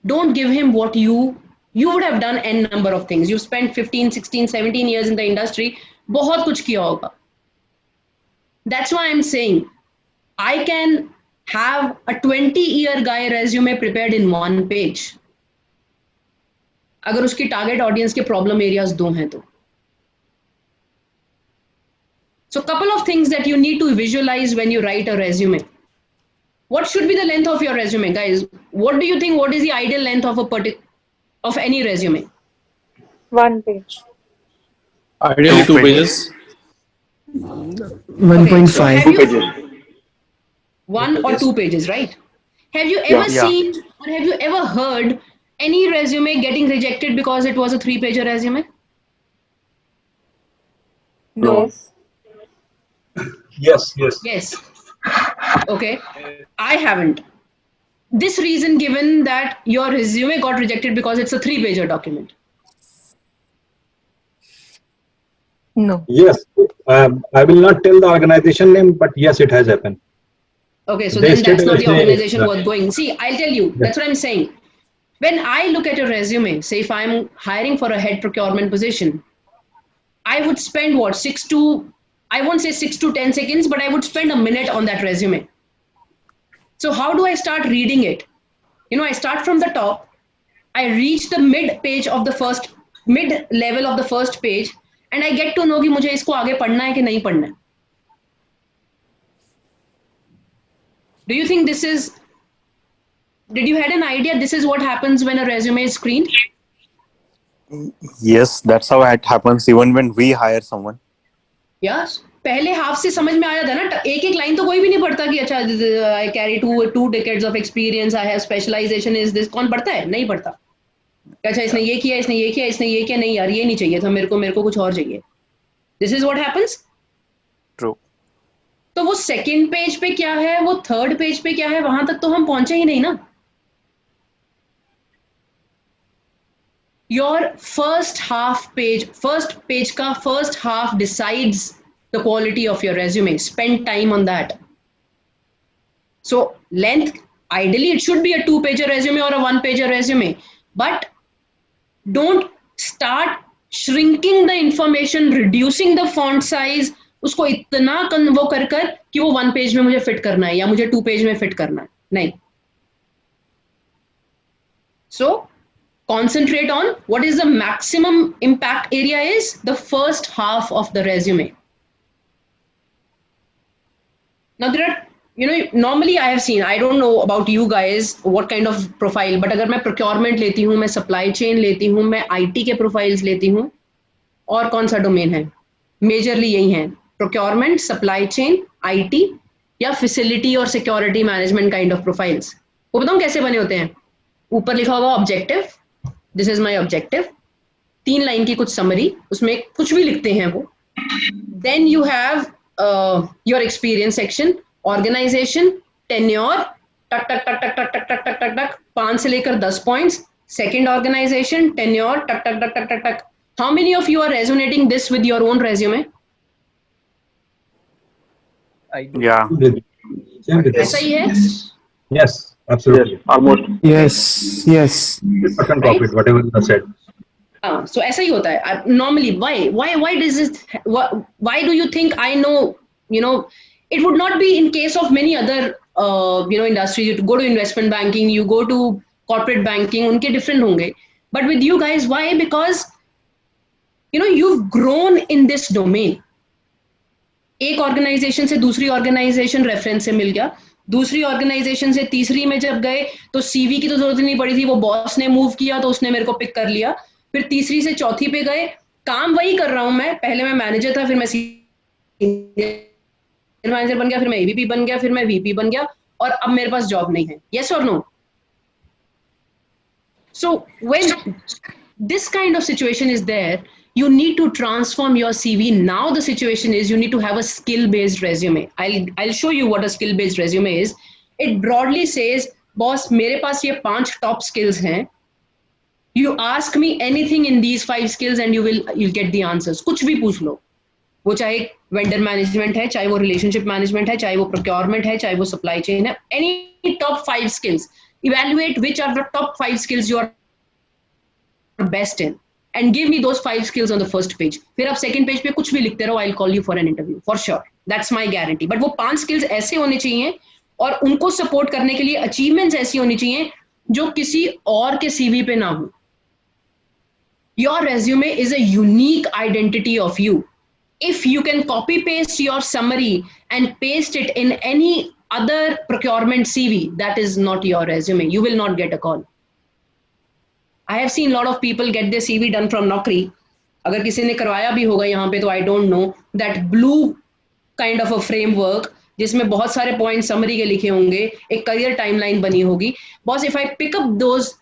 Don't give him what you would have done n number of things. You spent 15, 16, 17 years in the industry. बहुत कुछ किया होगा. That's why I'm saying I can have a 20-year guy resume prepared in 1 page. अगर उसकी target audience के problem areas 2 हैं तो. So couple of things that you need to visualize when you write a resume. What should be the length of your resume, guys? What do you think? What is the ideal length of of any resume? 1 page. Ideally, 2 pages. 1.5. Have you 1 or 2 pages, right? Have you ever Yeah. seen or have you ever heard any resume getting rejected because it was a 3-pager resume? No. Yes, yes. Yes. Okay. I haven't. This reason given that your resume got rejected because it's a 3-pager document. No. Yes. I will not tell the organization name, but yes, it has happened. Okay, so They then that's stated not the as a- organization worth going. See, I'll tell you, that's what I'm saying. When I look at a resume, say if I'm hiring for a head procurement position, I would spend what, I won't say 6 to 10 seconds, but I would spend a minute on that resume. So how do I start reading it? I start from the top, I reach the mid level of the first page, and I get to know कि मुझे इसको आगे पढ़ना है कि नहीं पढ़ना है. Do you think did you had an idea this is what happens when a resume is screened? Yes, that's how it happens even when we hire someone. Yes. पहले हाफ से समझ में आया था ना, एक लाइन तो कोई भी नहीं पढ़ता कि अच्छा I carry two decades of experience, I have specialization is this. कौन पढ़ता है? नहीं पढ़ता. अच्छा इसने ये किया, इसने ये किया, इसने ये किया, नहीं यार ये नहीं चाहिए था मेरे को कुछ और चाहिए. This is what happens. True. तो वो सेकंड पेज पे क्या है, वो थर्ड पेज पे क्या है, वहां तक तो हम पहुंचे ही नहीं ना. Your first page का first half decides the quality of your resume. Spend time on that. So length, ideally it should be a 2-pager resume or a 1-pager resume, but don't start shrinking the information, reducing the font size, उसको इतना वो कर कि वो 1 page में मुझे fit करना है या मुझे 2 पेज में फिट करना है, नहीं. So concentrate on what is the maximum impact area is the first half of the resume. Now there are, normally I have seen, I don't know about you guys what kind of profile, but अगर मैं procurement लेती हूँ, मैं supply chain लेती हूँ, मैं IT के profiles लेती हूँ, और कौन सा domain है? Majorly यही है, procurement, supply chain, IT या facility और security management kind of profiles. वो बताऊँ कैसे बने होते हैं? ऊपर लिखा होगा objective, this is my objective, 3 line की कुछ summary, उसमें कुछ भी लिखते हैं वो. Then you have your experience section, organization, tenure, टक टक टक टक टक टक टक टक टक टक 5 से लेकर 10 points. Second organization, tenure, टक टक टक टक टक टक. How many of you are resonating this with your own resume? Yeah. ऐसा ही है? Yes, absolutely. Almost. Yes. 100% profit, whatever you said. So ऐसा ही होता है. Normally, why does it? Why do you think I know? It would not be in case of many other industries. You go to investment banking, you go to corporate banking, उनके different होंगे. But with you guys, why? Because you've grown in this domain. एक organisation से दूसरी organisation reference से मिल गया, दूसरी organisation से तीसरी में जब गए तो सीवी की तो जरूरत नहीं पड़ी थी, वो बॉस ने मूव किया तो उसने मेरे को पिक कर लिया. फिर तीसरी से चौथी पे गए, काम वही कर रहा हूं मैं, पहले मैं मैनेजर था, फिर मैं मैनेजर बन गया, फिर मैं एवीपी बन गया, फिर मैं वीपी बन गया, और अब मेरे पास जॉब नहीं है. यस और no? So when this kind of situation is there, you need to transform your CV. Now the situation is you need to have a skill-based resume. I'll show you what a skill-based resume is. It broadly says, boss, मेरे पास ये 5 top skills हैं. You ask me anything in these 5 skills and you'll get the answers. कुछ भी पूछ लो. वो चाहे vendor management है, चाहे वो relationship management है, चाहे वो procurement है, चाहे वो supply chain है. Any top 5 skills. Evaluate which are the top 5 skills you are best in. And give me those 5 skills on the first page. फिर आप second page पे कुछ भी लिखते रहो, I'll call you for an interview for sure. That's my guarantee. But वो 5 skills ऐसे होने चाहिए और उनको support करने के लिए achievements ऐसी होनी चाहिए जो किसी और के CV पे ना हो. Your resume is a unique identity of you. If you can copy paste your summary and paste it in any other procurement CV, that is not your resume. You will not get a call. I have seen a lot of people get their CV done from Naukri. अगर किसी ने करवाया भी होगा यहाँ पे तो I don't know that blue kind of a framework जिसमें बहुत सारे पॉइंट समरी के लिखे होंगे, एक करियर टाइमलाइन बनी होगी. Boss, if I pick up those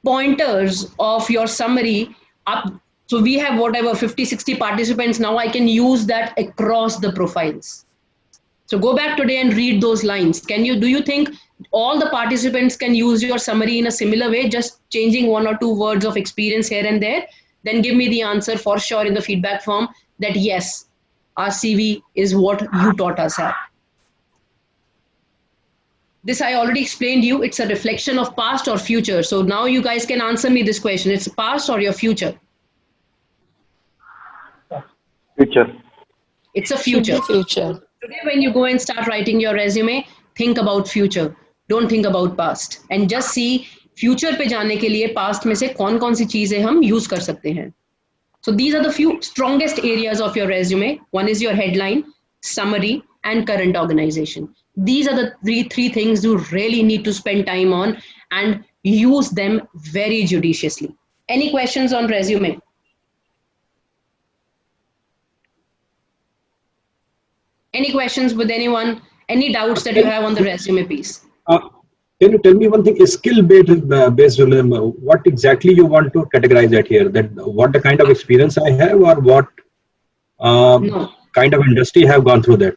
pointers of your summary up, so we have whatever 50-60 participants now, I can use that across the profiles. So go back today and read those lines. Do you think all the participants can use your summary in a similar way, just changing 1 or 2 words of experience here and there? Then give me the answer for sure in the feedback form that yes, our CV is what you taught us at. This I already explained you. It's a reflection of past or future. So now you guys can answer me this question. It's past or your future? Future. It's a future. Future. Today, when you go and start writing your resume, think about future. Don't think about past. And just see future पे जाने के लिए past में से कौन-कौन सी चीजें हम use कर सकते हैं. So these are the few strongest areas of your resume. One is your headline, summary, and current organization. These are the three things you really need to spend time on and use them very judiciously. Any questions on resume? Any questions with anyone? Any doubts that you have on the resume piece? Can you tell me one thing? Skill-based resume. What exactly you want to categorize that here? That what the kind of experience I have, or what kind of industry have gone through that?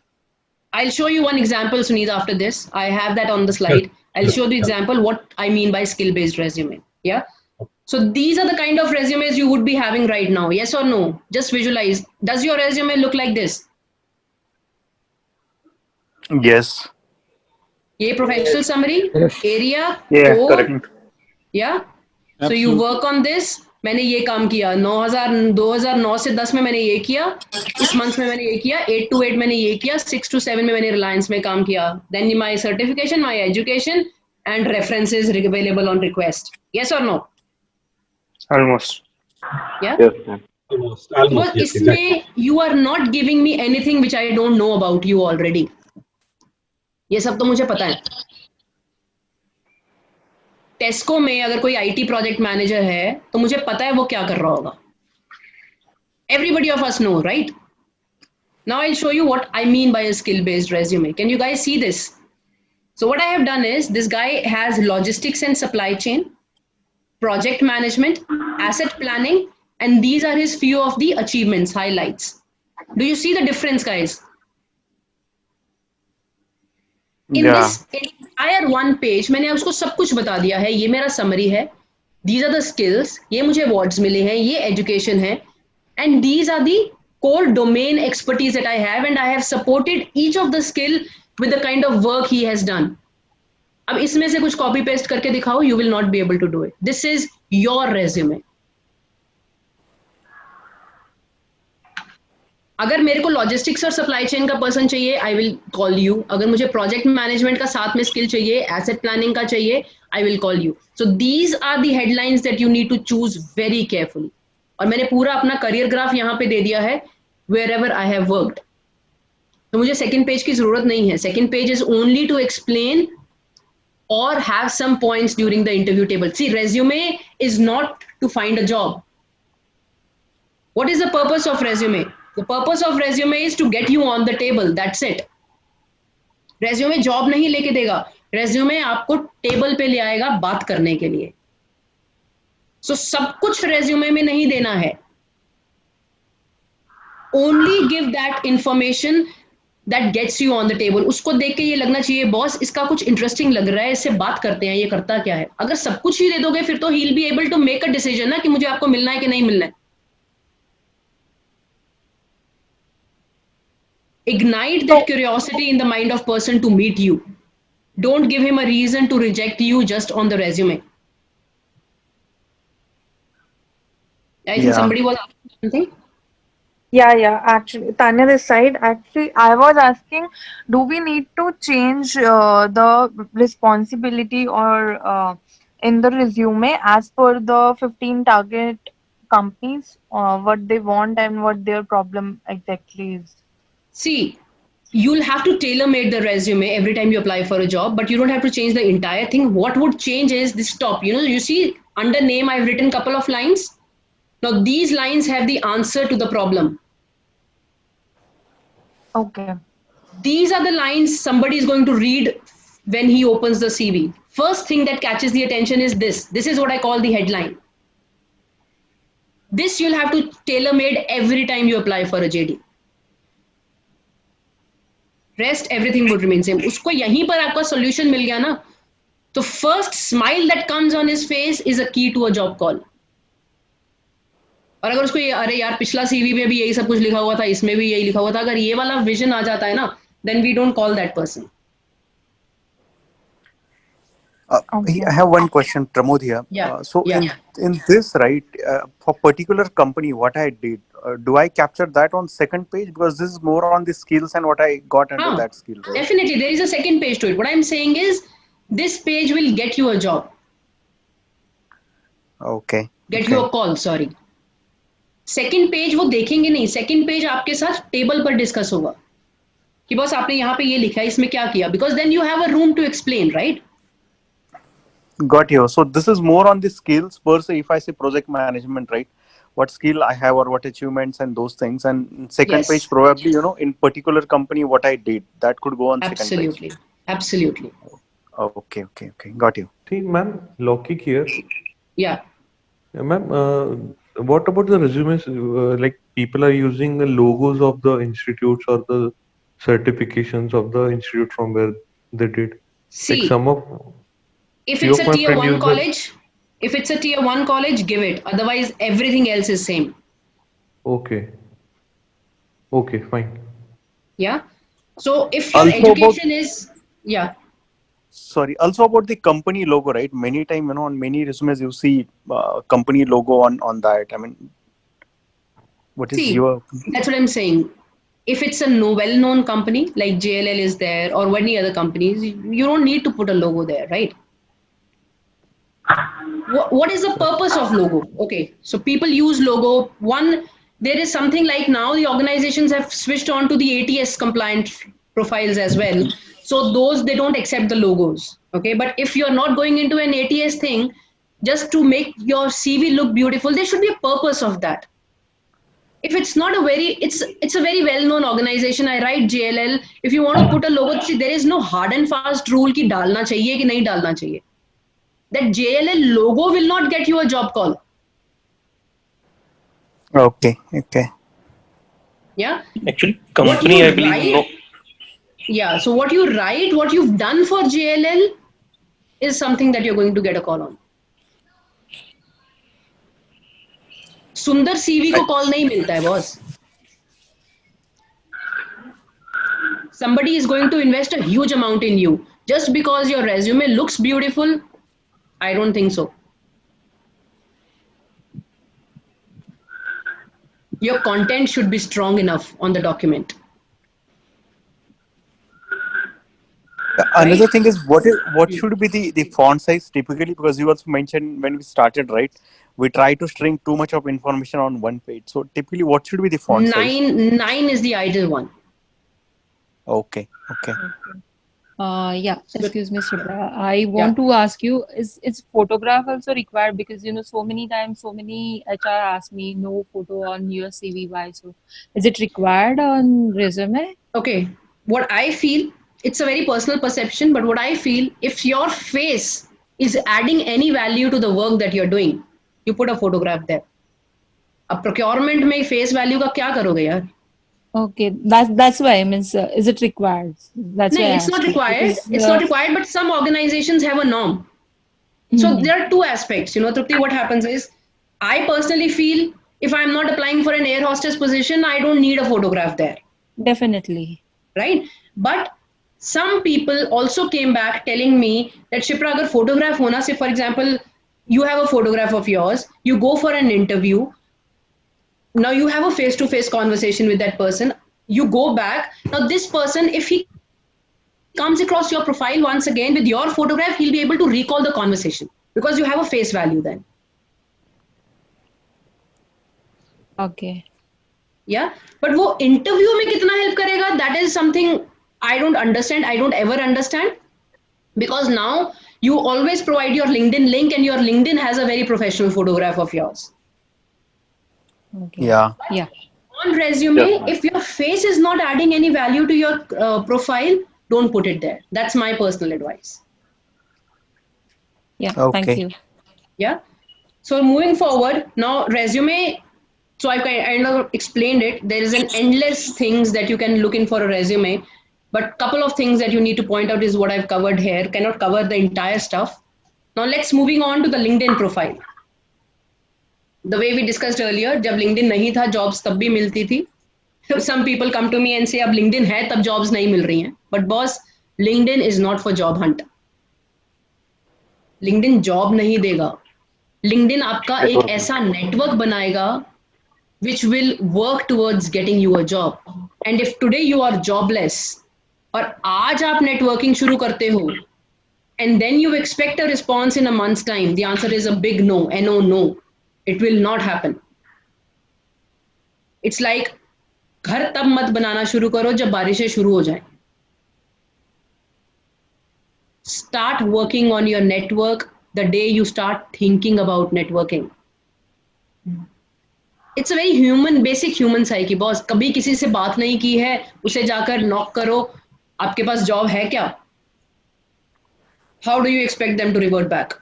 I'll show you one example, Sunita, after this. I have that on the slide. I'll show the example what I mean by skill-based resume. Yeah. So these are the kind of resumes you would be having right now. Yes or no? Just visualize. Does your resume look like this? Yes. ये professional summary, area, Yeah, code, correct. yeah. So you work on this. मैंने ये काम किया 2009 से 10 में मैंने ये किया, इस मंथ में मैंने ये किया, 8 to 8 मैंने ये किया, 6 to 7 में मैंने रिलायंस में काम किया. Then my certification, my education, and references available on request. Yes or no? Almost. Yeah. Yes. Almost. Because Yes, इसमें exactly. you are not giving me anything which I don't know about you already. ये सब तो मुझे पता है. टेस्को में अगर कोई आईटी प्रोजेक्ट मैनेजर है तो मुझे पता है वो क्या कर रहा होगा. Everybody of us know, right? Now I'll show you what I mean by a skill-based resume. Can you guys see this? So what I have done is this guy has logistics and supply chain, project management, asset planning, and these are his few of the achievements, highlights. Do you see the difference, guys? In this entire one page, मैंने उसको सब कुछ बता दिया है. ये मेरा summary है. These are the skills. ये मुझे awards मिले हैं. ये education है. And these are the core domain expertise that I have, and I have supported each of the skill with the kind of work he has done. अब इसमें से कुछ copy paste करके दिखाओ. You will not be able to do it. This is your resume. अगर मेरे को logistics और सप्लाई चेन का पर्सन चाहिए, आई विल कॉल यू. अगर मुझे प्रोजेक्ट मैनेजमेंट का साथ में स्किल चाहिए, एसेट प्लानिंग का चाहिए, I will call you. So these are the headlines that you need to choose very carefully. और मैंने पूरा अपना करियर ग्राफ यहाँ पे दे दिया है, wherever I have worked. तो मुझे सेकेंड पेज की जरूरत नहीं है. Second page is only to explain और have some points during the interview table. See, resume is not to find a job. What is the purpose of resume? The purpose of resume is to get you on the table. That's it. Resume job नहीं लेके देगा. Resume आपको table पे ले आएगा बात करने के लिए. So सब कुछ resume में नहीं देना है. Only give that information that gets you on the table. उसको देख के ये लगना चाहिए, बॉस इसका कुछ इंटरेस्टिंग लग रहा है, इससे बात करते हैं, ये करता क्या है. अगर सब कुछ ही दे दोगे फिर तो he'll be able to make a decision ना कि मुझे आपको मिलना है कि नहीं मिलना है. Ignite that curiosity in the mind of person to meet you. Don't give him a reason to reject you just on the resume. I think somebody was asking something. Yeah. Actually, Tanya, this side. Actually, I was asking, do we need to change the responsibility or in the resume as per the 15 target companies, what they want and what their problem exactly is? See, you'll have to tailor-made the resume every time you apply for a job, but you don't have to change the entire thing. What would change is this top. You know, you see Under name, I've written couple of lines. Now these lines have the answer to the problem. Okay. These are the lines somebody is going to read when he opens the CV. First thing that catches the attention is this. This is what I call the headline. This you'll have to tailor-made every time you apply for a JD. Rest everything would remain same. उसको यहीं पर आपका solution मिल गया ना, तो first smile that comes on his face is a key to a job call. और अगर उसको ये अरे यार पिछला CV में भी यही सब कुछ लिखा हुआ था, इसमें भी यही लिखा हुआ था, अगर ये वाला vision आ जाता है ना, then we don't call that person. I have one question, Pramod here. Yeah. So in this, right, for particular company, what I did, do I capture that on second page? Because this is more on the skills and what I got under that skill. Right? Definitely, there is a second page to it. What I'm saying is, this page will get you a job. Okay. Get you a call, sorry. Second page वो देखेंगे नहीं. Second page आपके साथ table पर discuss होगा कि boss आपने यहाँ पे ये लिखा है, इसमें क्या किया? Because then you have a room to explain, right? Got you. So this is more on the skills per se. If I say project management, right? What skill I have or what achievements and those things. And second page probably, you know, in particular company what I did, that could go on second page. Absolutely. Okay. Got you. See, ma'am, Lokik here. Yeah. Ma'am, what about the resumes? Like people are using the logos of the institutes or the certifications of the institute from where they did. See, like some of. If it's a tier 1 college, give it. Otherwise, everything else is same. Okay, fine. Yeah. So if your education is, Sorry. Also about the company logo, right? Many time, you know, on many resumes you see company logo on that. I mean, what is your? That's what I'm saying. If it's a well-known company like JLL is there or any other companies, you don't need to put a logo there, right? What is the purpose of logo? Okay, so people use logo. One, there is something like now the organizations have switched on to the ATS compliant profiles as well. So those, they don't accept the logos. Okay, but if you're not going into an ATS thing, just to make your CV look beautiful, there should be a purpose of that. If it's not a very, it's a very well-known organization. I write JLL. If you want to put a logo, there is no hard and fast rule कि डालना चाहिए कि नहीं डालना चाहिए. That JLL logo will not get you a job call. Okay. Yeah. Actually, company, I believe, no. Yeah. So what you write, what you've done for JLL is something that you're going to get a call on. सुंदर CV को call नहीं मिलता है, boss. Somebody is going to invest a huge amount in you just because your resume looks beautiful. I don't think so. Your content should be strong enough on the document. Another thing is what should be the font size typically, because you also mentioned when we started, right? We try to string too much of information on one page. So typically what should be the font size? 9 is the ideal one. Okay. Excuse me, Shibra. I want to ask you, is photograph also required? Because, you know, so many times, so many HR ask me, no photo on your CV, why? So is it required on resume? Okay. What I feel, it's a very personal perception, but what I feel, if your face is adding any value to the work that you're doing, you put a photograph there. A procurement में face value का क्या करोगे यार? Okay, that's why I mean, is it required? That's no, why it's not required. It's not required, but some organizations have a norm. So there are two aspects. You know, Trupti, what happens is, I personally feel if I'm not applying for an air hostess position, I don't need a photograph there. Definitely. Right? But some people also came back telling me that Shipra, agar photograph hona, say for example, you have a photograph of yours, you go for an interview, now you have a face-to-face conversation with that person, you go back, now this person, if he comes across your profile once again with your photograph, he'll be able to recall the conversation because you have a face value then. Okay. Yeah, but wo interview mein kitna help karega, that is something I don't understand, I don't ever understand, because now You always provide your LinkedIn link, and your LinkedIn has a very professional photograph of yours. Yeah. Yeah. On resume, if your face is not adding any value to your profile, don't put it there. That's my personal advice. Yeah. Okay. Thank you. Yeah. So moving forward, now resume. So I kind of explained it. There is an endless things that you can look in for a resume, but couple of things that you need to point out is what I've covered here. Cannot cover the entire stuff. Now let's moving on to the LinkedIn profile. The way we discussed earlier, जब LinkedIn नहीं था, jobs तब भी मिलती थी. Some people come to me and say, अब LinkedIn है, तब jobs नहीं मिल रही हैं. But boss, LinkedIn is not for job hunt. LinkedIn job नहीं देगा. LinkedIn आपका एक ऐसा network बनाएगा which will work towards getting you a job. And if today you are jobless, और आज आप networking शुरू करते हो, and then you expect a response in a month's time, the answer is a big no, no. It will not happen. It's like घर तब मत बनाना शुरू करो जब बारिशें शुरू हो जाएं. Start working on your network the day you start thinking about networking. It's a very human, basic human psyche, boss. कभी किसी से बात नहीं की है, उसे जाकर knock करो, आपके पास job है क्या? How do you expect them to revert back?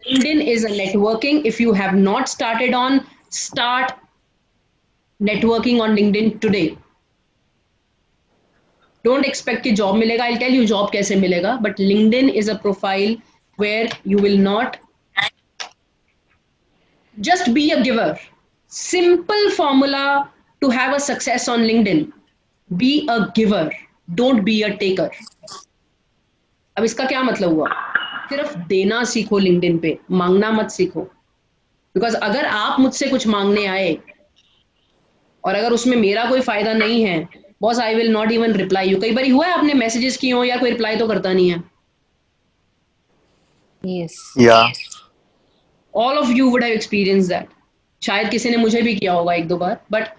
LinkedIn is a networking. If you have not started on, start networking on LinkedIn today. Don't expect कि job मिलेगा. I'll tell you job कैसे मिलेगा. But LinkedIn is a profile where you will not just be a giver. Simple formula to have a success on LinkedIn. Be a giver. Don't be a taker. अब इसका क्या मतलब हुआ? सिर्फ देना सीखो LinkedIn पे, मांगना मत सीखो. Because अगर आप मुझसे कुछ मांगने आए और अगर उसमें मेरा कोई फायदा नहीं है, boss I will not even reply you. कई बार हुआ है आपने मैसेजेस किए हो या कोई रिप्लाई तो करता नहीं है. Yes. Yeah. All of you would have experienced that. शायद किसी ने मुझे भी किया होगा एक दो बार. But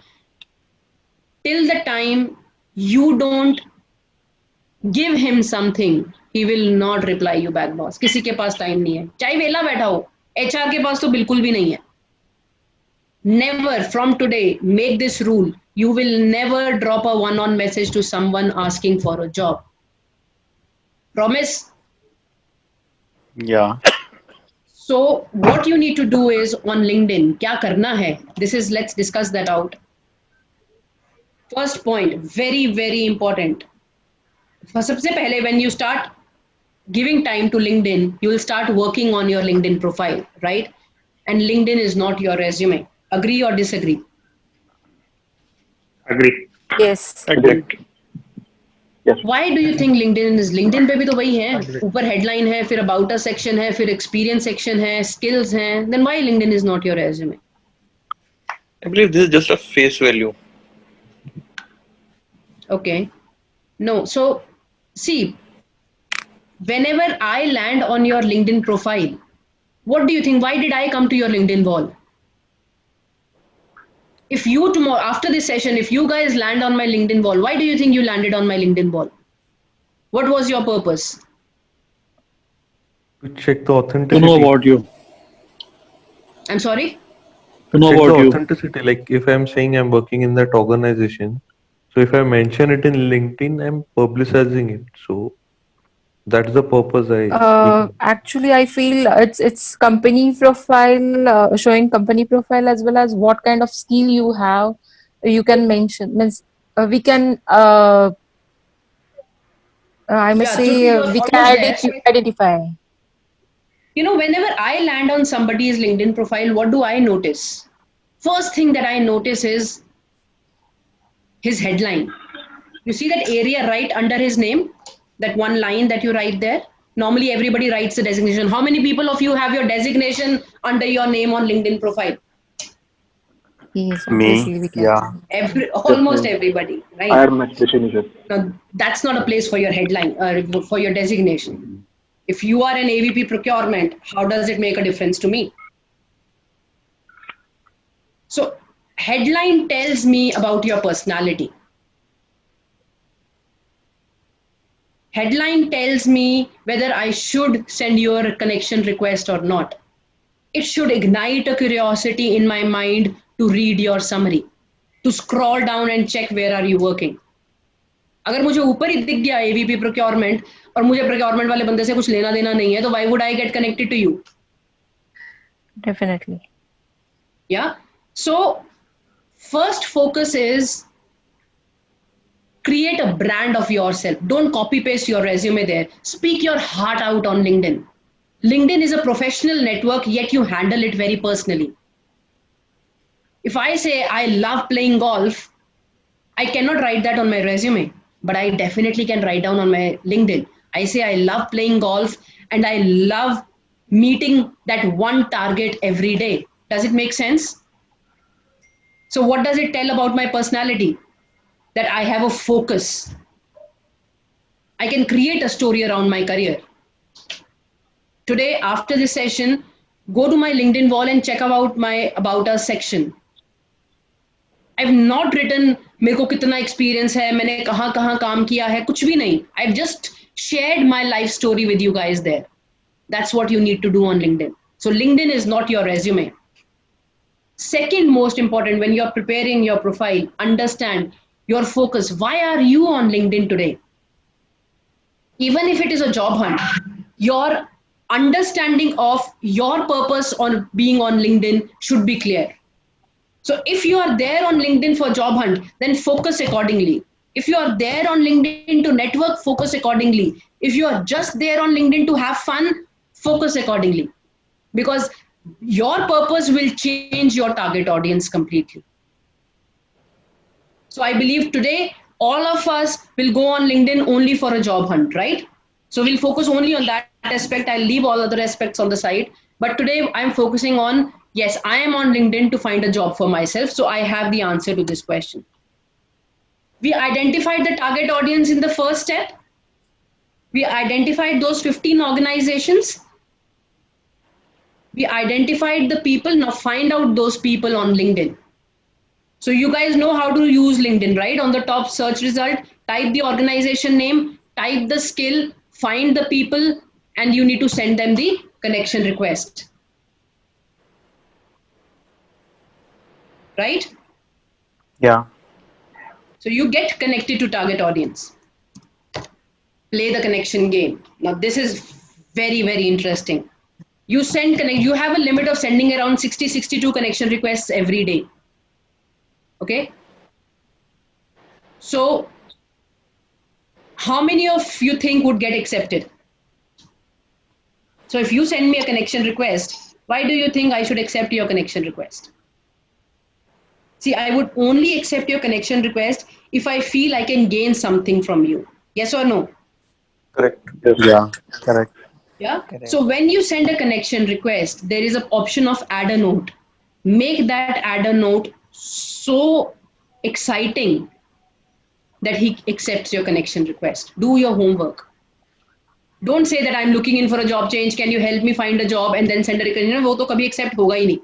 till the time you don't give him something, he will not reply you back, boss. किसी के पास टाइम नहीं है, चाहे वेला बैठा हो. HR के पास तो बिल्कुल भी नहीं है. Never from today make this rule. You will never drop a one-on message to someone asking for a job. Promise? Yeah. So what you need to do is on LinkedIn, क्या करना है? Let's discuss that out. First point, very, very important. सबसे पहले, when you start giving time to LinkedIn, you will start working on your LinkedIn profile, right? And LinkedIn is not your resume. Agree or disagree? Agree. Yes. Agree. Yes. Why do you think LinkedIn is? LinkedIn पे भी तो वही है. ऊपर headline है, फिर about us section है, फिर experience section है, skills हैं. Then why LinkedIn is not your resume? I believe this is just a face value. Okay. No. So, see, whenever I land on your LinkedIn profile, what do you think? Why did I come to your LinkedIn wall? If you tomorrow, after this session, if you guys land on my LinkedIn wall, why do you think you landed on my LinkedIn wall? What was your purpose? To check the authenticity. To know about you. I'm sorry? To know Check about the you. authenticity. Like if I'm saying I'm working in that organization, so if I mention it in LinkedIn, I'm publicizing it. So that's the purpose Actually, I feel it's company profile, showing company profile as well as what kind of skill you have. You can mention. Means we can. I must Yeah, say you're we almost can there. identify. You know, whenever I land on somebody's LinkedIn profile, what do I notice? First thing that I notice is his headline. You see that area right under his name? That one line that you write there? Normally everybody writes the designation. How many people of you have your designation under your name on LinkedIn profile? Yes, Me. obviously we can. Yeah. Almost everybody, right? I am my definition. Now, that's not a place for your headline, for your designation. If you are an AVP procurement, how does it make a difference to me? So, headline tells me about your personality. Headline tells me whether I should send you a connection request or not. It should ignite a curiosity in my mind to read your summary, to scroll down and check where are you working. अगर मुझे ऊपर ही दिख गया AVP procurement और मुझे procurement वाले बंदे से कुछ लेना देना नहीं है, तो why would I get connected to you? Definitely. Yeah. So first focus is create a brand of yourself. Don't copy paste your resume there. Speak your heart out on LinkedIn. LinkedIn is a professional network, yet you handle it very personally. If I say I love playing golf, I cannot write that on my resume, but I definitely can write down on my LinkedIn. I say I love playing golf and I love meeting that one target every day. Does it make sense? So what does it tell about my personality? That I have a focus. I can create a story around my career. Today, after this session, go to my LinkedIn wall and check out my About Us section. I've not written मेरे को कितना experience है, मैंने कहाँ कहाँ काम किया है, कुछ भी नहीं. I've just shared my life story with you guys there. That's what you need to do on LinkedIn. So LinkedIn is not your resume. Second most important, when you're preparing your profile, understand your focus. Why are you on LinkedIn today? Even if it is a job hunt, your understanding of your purpose on being on LinkedIn should be clear. So if you are there on LinkedIn for job hunt, then focus accordingly. If you are there on LinkedIn to network, focus accordingly. If you are just there on LinkedIn to have fun, focus accordingly. Because your purpose will change your target audience completely. So I believe today, all of us will go on LinkedIn only for a job hunt, right? So we'll focus only on that aspect. I'll leave all other aspects on the side. But today I'm focusing on, yes, I am on LinkedIn to find a job for myself. So I have the answer to this question. We identified the target audience in the first step. We identified those 15 organizations. We identified the people. Now find out those people on LinkedIn. So you guys know how to use LinkedIn, right? On the top search result, type the organization name, type the skill, find the people, and you need to send them the connection request. Right? Yeah. So you get connected to target audience. Play the connection game. Now this is very, very interesting. You have a limit of sending around 60, 62 connection requests every day. Okay. So how many of you think would get accepted? So if you send me a connection request, why do you think I should accept your connection request? See, I would only accept your connection request if I feel I can gain something from you. Yes or no? Correct. Yes. Yeah, correct. Yeah. Correct. So when you send a connection request, there is an option of add a note. Make that add a note so exciting that he accepts your connection request. Do your homework. Don't say that I'm looking in for a job change. Can you help me find a job and then send a request? वो तो कभी accept होगा ही नहीं.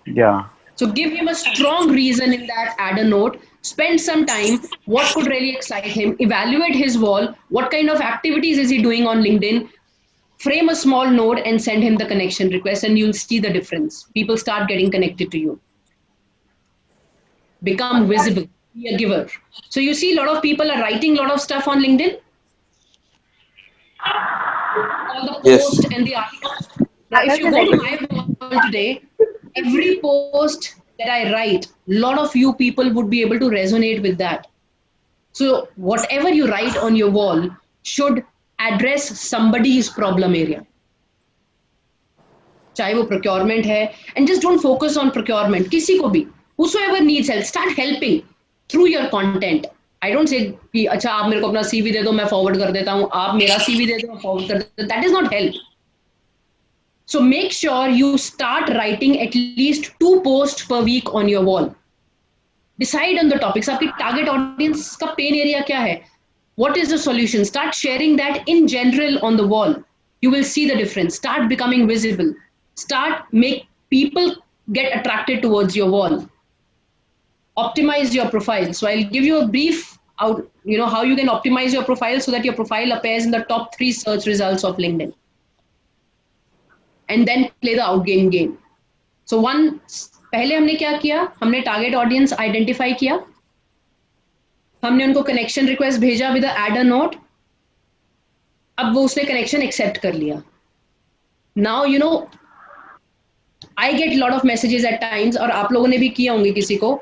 Yeah. So give him a strong reason in that add a note. Spend some time. What could really excite him? Evaluate his wall. What kind of activities is he doing on LinkedIn? Frame a small note and send him the connection request and you'll see the difference. People start getting connected to you. Become visible. Be a giver. So you see a lot of people are writing a lot of stuff on LinkedIn. All the posts and the articles. Now if you go to my wall today, every post that I write, a lot of you people would be able to resonate with that. So whatever you write on your wall should address somebody's problem area. चाहे वो procurement है, and just don't focus on procurement. किसी को भी, whosoever needs help, start helping through your content. I don't say कि अच्छा आप मेरे को अपना CV दे दो मैं forward कर देता हूँ, आप मेरा CV दे दो मैं forward कर देता हूँ. That is not help. So make sure you start writing at least 2 posts per week on your wall. Decide on the topics. आपकी target audience का pain area क्या है? What is the solution? Start sharing that in general on the wall. You will see the difference. Start becoming visible. Make people get attracted towards your wall. Optimize your profile. So I'll give you a brief out, how you can optimize your profile so that your profile appears in the top 3 search results of LinkedIn. And then play the outgame game. So पहले हमने क्या किया, हमने target audience identify किया, हमने उनको connection request भेजा with ad a note, अब वो उसने कनेक्शन एक्सेप्ट कर लिया. Now I get lot of messages at times, और आप लोगों ने भी किया होंगे किसी को,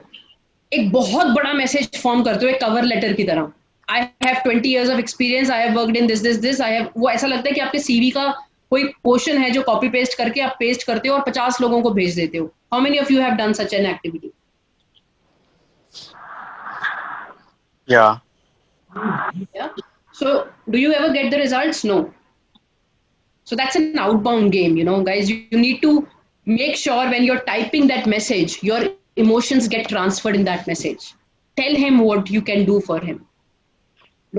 एक बहुत बड़ा मैसेज फॉर्म करते हुए कवर लेटर की तरह. I have 20 years of experience, I have worked in this, I have, वो ऐसा लगता है कि आपके सीवी का कोई पोर्शन है जो कॉपी पेस्ट करके आप पेस्ट करते हो और 50 लोगों को भेज देते हो. How many of you have done such an activity? Yeah. So do you ever get the results? No. So that's an outbound game, guys. You need to make sure when you're typing that message, your emotions get transferred in that message. Tell him what you can do for him.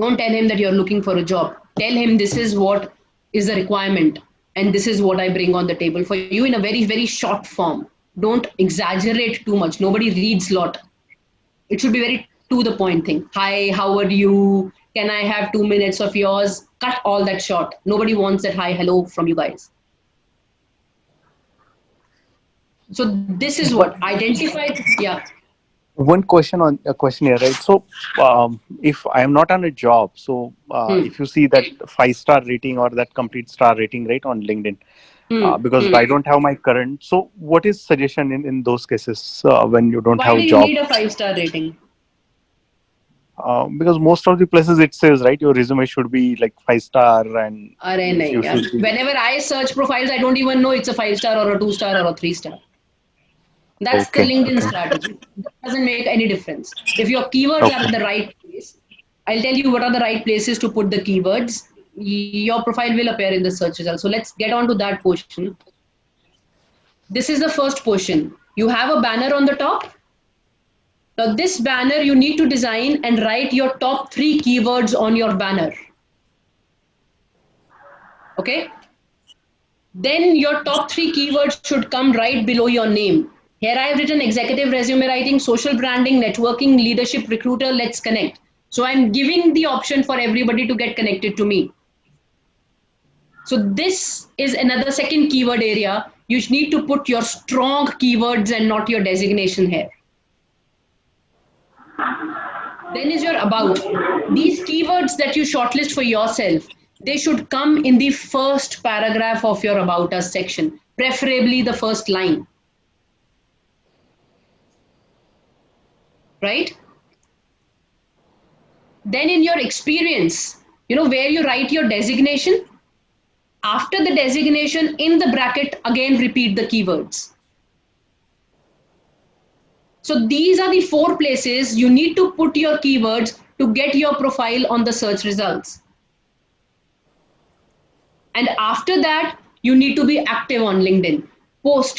Don't tell him that you're looking for a job. Tell him this is what is the requirement and this is what I bring on the table for you in a very, very short form. Don't exaggerate too much. Nobody reads a lot. It should be very to the point thing. Hi, how are you? Can I have 2 minutes of yours? Cut all that short. Nobody wants that hi, hello from you guys. So this is what identified. Yeah. One question here, right? So if I am not on a job, so if you see that 5-star rating or that complete star rating, right, on LinkedIn, because I don't have my current, so what is suggestion in those cases when you don't have a job? Why do you need a 5-star rating? Because most of the places it says, right, your resume should be like 5-star, and whenever I search profiles, I don't even know it's a 5-star or a 2-star or a 3-star. That's the LinkedIn strategy. It doesn't make any difference. If your keywords are in the right place, I'll tell you what are the right places to put the keywords. Your profile will appear in the search results. So let's get on to that portion. This is the first portion. You have a banner on the top. Now this banner you need to design and write your top 3 keywords on your banner. Okay? Then your top 3 keywords should come right below your name. Here I have written executive resume writing, social branding, networking, leadership, recruiter, let's connect. So I'm giving the option for everybody to get connected to me. So this is another second keyword area. You need to put your strong keywords and not your designation here. Then is your about. These keywords that you shortlist for yourself, they should come in the first paragraph of your about us section, preferably the first line. Right? Then in your experience, where you write your designation, after the designation in the bracket, again repeat the keywords. So these are the 4 places you need to put your keywords to get your profile on the search results. And after that, you need to be active on LinkedIn.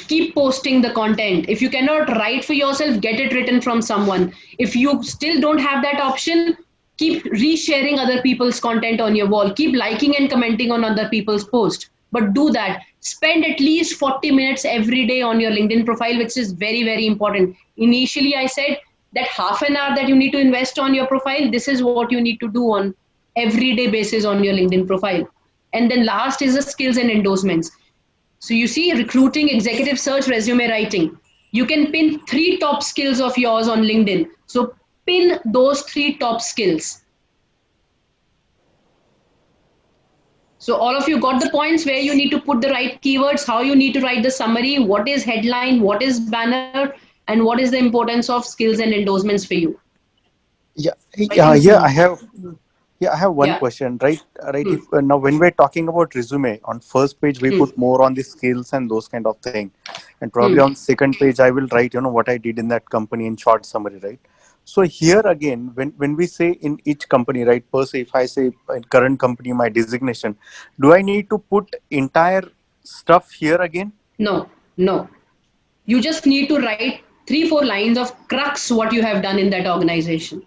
Keep posting the content. If you cannot write for yourself, get it written from someone. If you still don't have that option, keep resharing other people's content on your wall. Keep liking and commenting on other people's posts. But do that. Spend at least 40 minutes every day on your LinkedIn profile, which is very, very important. Initially, I said that half an hour that you need to invest on your profile, this is what you need to do on everyday basis on your LinkedIn profile. And then last is the skills and endorsements. So you see recruiting, executive search, resume writing. You can pin 3 top skills of yours on LinkedIn. So pin those 3 top skills. So all of you got the points where you need to put the right keywords, how you need to write the summary, what is headline, what is banner, and what is the importance of skills and endorsements for you. I have one question, right? If now when we're talking about resume, on first page we put more on the skills and those kind of thing, and probably on second page I will write what I did in that company in short summary, right? So here again, when we say in each company, right, per se, if I say in current company my designation, do I need to put entire stuff here again? No. You just need to write 3-4 lines of crux what you have done in that organization.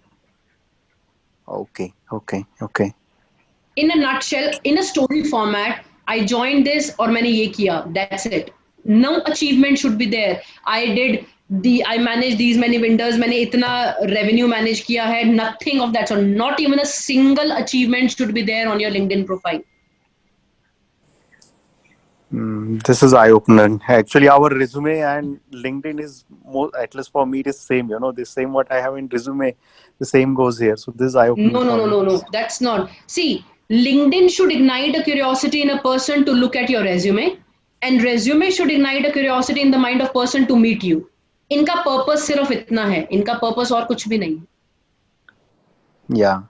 Okay. In a nutshell, in a story format, I joined this or maine ye kiya. That's it. no achievement should be there. I manage these many vendors, मैंने इतना revenue manage किया है. Nothing of that. So not even a single achievement should be there on your LinkedIn profile. This is eye opener. Actually, our resume and LinkedIn is more, at least for me, it is same. You know, the same what I have in resume, the same goes here. So this is eye opening. No. That's not. See, LinkedIn should ignite a curiosity in a person to look at your resume, and resume should ignite a curiosity in the mind of person to meet you. इनका purpose सिर्फ इतना है. इनका purpose और कुछ भी नहीं. Yeah.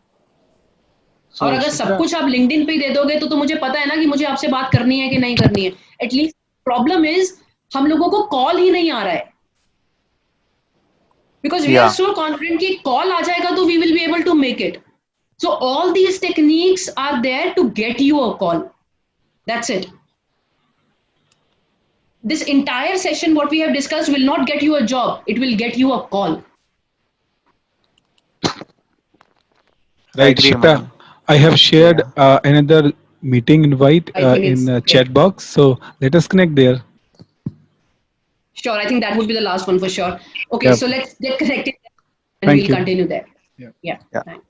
और अगर सब कुछ आप LinkedIn पे ही दे दोगे तो मुझे पता है ना कि मुझे आपसे बात करनी है कि नहीं करनी है. एटलीस्ट प्रॉब्लम इज हम लोगों को कॉल ही नहीं आ रहा है. Because we are so confident कि कॉल आ जाएगा तो we will be able to make it. So all these techniques are there to get you a call. That's it. This entire session what we have discussed will not get you a job. It will get you a call. Right, Shipra. I have shared another meeting invite in chat box, so let us connect there. Sure, I think that would be the last one for sure. Okay, so let's get connected and we'll continue there. Yeah. Thanks.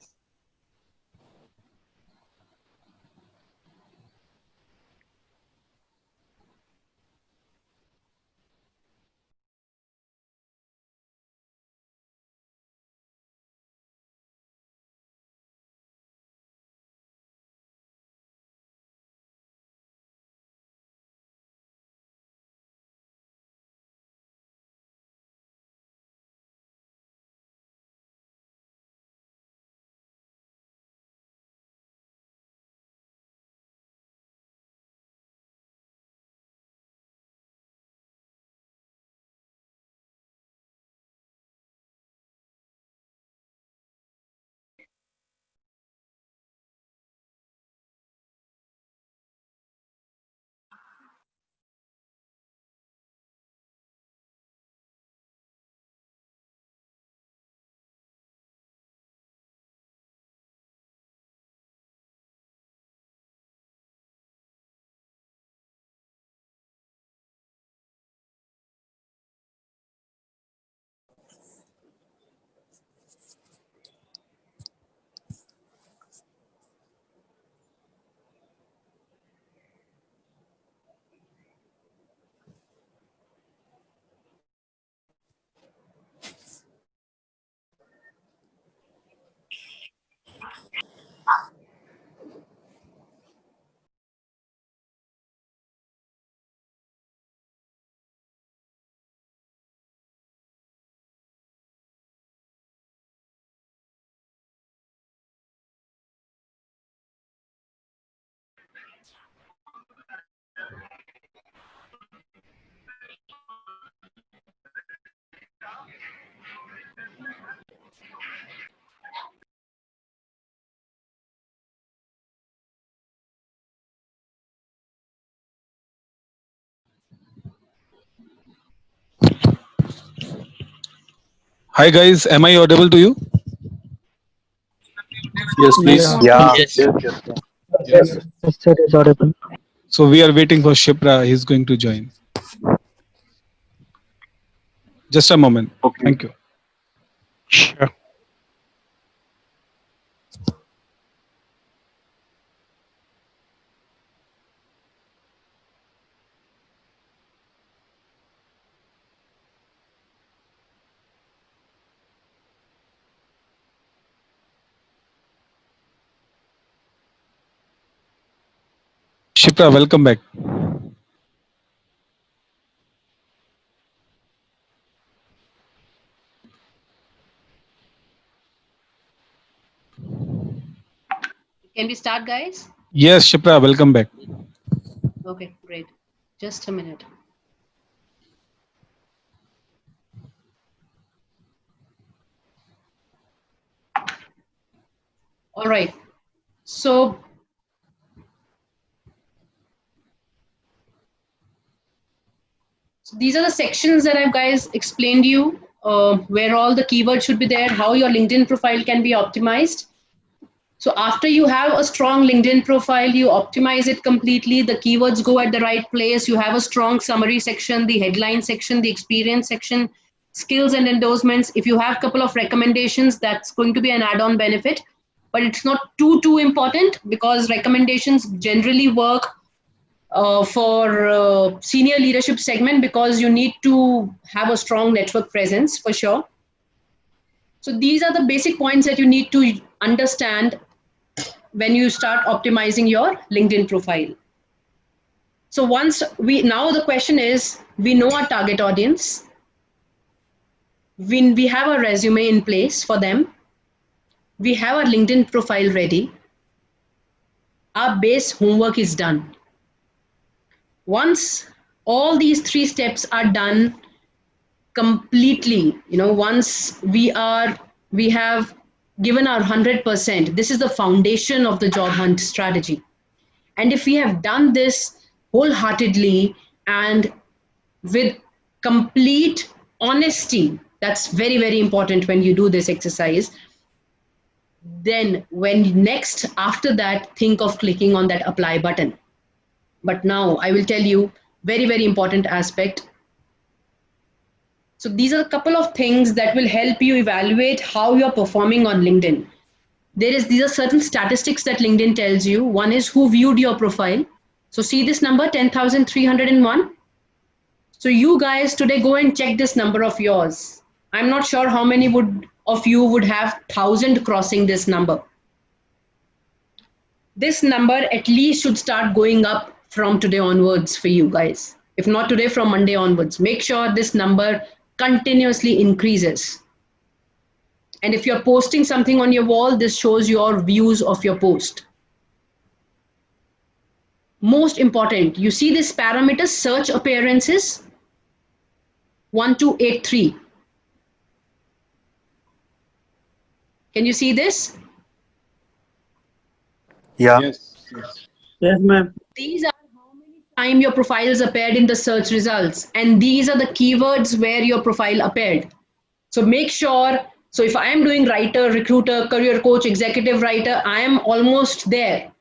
Hi guys, am I audible to you? Yes, please. Yeah. Yes. Yes. Sir is audible. So we are waiting for Shipra. He's going to join. Just a moment. Okay. Thank you. Sure. Shipra, welcome back. Can we start, guys? Yes, Shipra, welcome back. Okay, great. Just a minute. All right. So these are the sections that I've guys explained to you, where all the keywords should be there, how your LinkedIn profile can be optimized. So after you have a strong LinkedIn profile, you optimize it completely. The keywords go at the right place. You have a strong summary section, the headline section, the experience section, skills and endorsements. If you have a couple of recommendations, that's going to be an add-on benefit, but it's not too important, because recommendations generally work for senior leadership segment, because you need to have a strong network presence for sure. So these are the basic points that you need to understand when you start optimizing your LinkedIn profile. So now the question is, we know our target audience, we have a resume in place for them, we have our LinkedIn profile ready, our base homework is done. Once all these 3 steps are done completely, once we have given our 100%, this is the foundation of the job hunt strategy. And if we have done this wholeheartedly and with complete honesty, that's very, very important when you do this exercise, then after that, think of clicking on that apply button. But now I will tell you very, very important aspect. So these are a couple of things that will help you evaluate how you're performing on LinkedIn. These are certain statistics that LinkedIn tells you. One is who viewed your profile. So see this number, 10,301. So you guys today go and check this number of yours. I'm not sure how many of you would have 1,000 crossing this number. This number at least should start going up from today onwards for you guys. If not today, from Monday onwards. Make sure this number continuously increases. And if you're posting something on your wall, this shows your views of your post. Most important, you see this parameter, search appearances, 1283. Can you see this? Yeah. Yes. Yes, ma'am. These are how many times your profiles appeared in the search results. And these are the keywords where your profile appeared. So make sure, so if I am doing writer, recruiter, career coach, executive writer, I am almost there.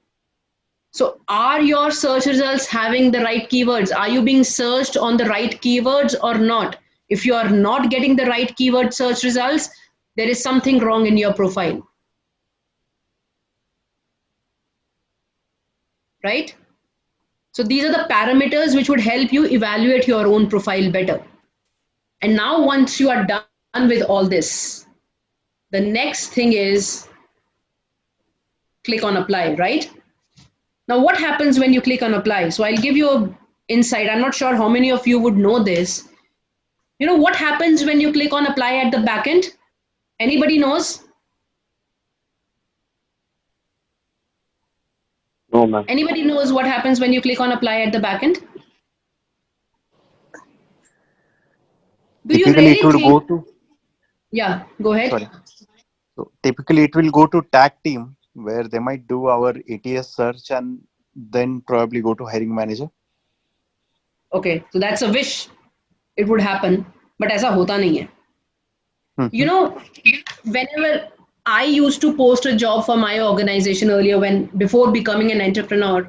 So are your search results having the right keywords? Are you being searched on the right keywords or not? If you are not getting the right keyword search results, there is something wrong in your profile. Right? So these are the parameters which would help you evaluate your own profile better. And now once you are done with all this, the next thing is click on apply, right? Now what happens when you click on apply? So I'll give you an insight. I'm not sure how many of you would know this. You know what happens when you click on apply at the back end? Anybody knows? No, ma'am. Anybody knows what happens when you click on apply at the back end? Do you Typically, really it will think? go to. Yeah, go ahead. Sorry. So typically, it will go to tag team where they might do our ATS search and then probably go to hiring manager. Okay, so that's a wish. It would happen, but ऐसा होता नहीं है. You know, whenever I used to post a job for my organization earlier, before becoming an entrepreneur,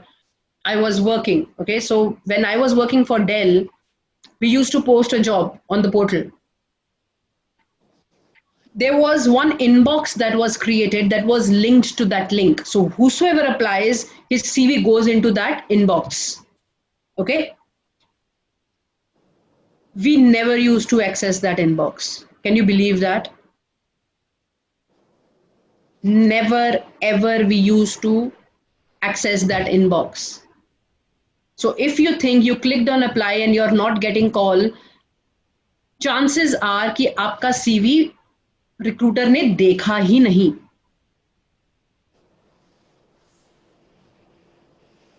I was working. Okay, so when I was working for Dell, we used to post a job on the portal. There was one inbox that was created that was linked to that link. So whosoever applies, his CV goes into that inbox. Okay. We never used to access that inbox. Can you believe that? Never ever we used to access that inbox. So if you think you clicked on apply and you're not getting call, chances are कि आपका CV recruiter ने देखा ही नहीं.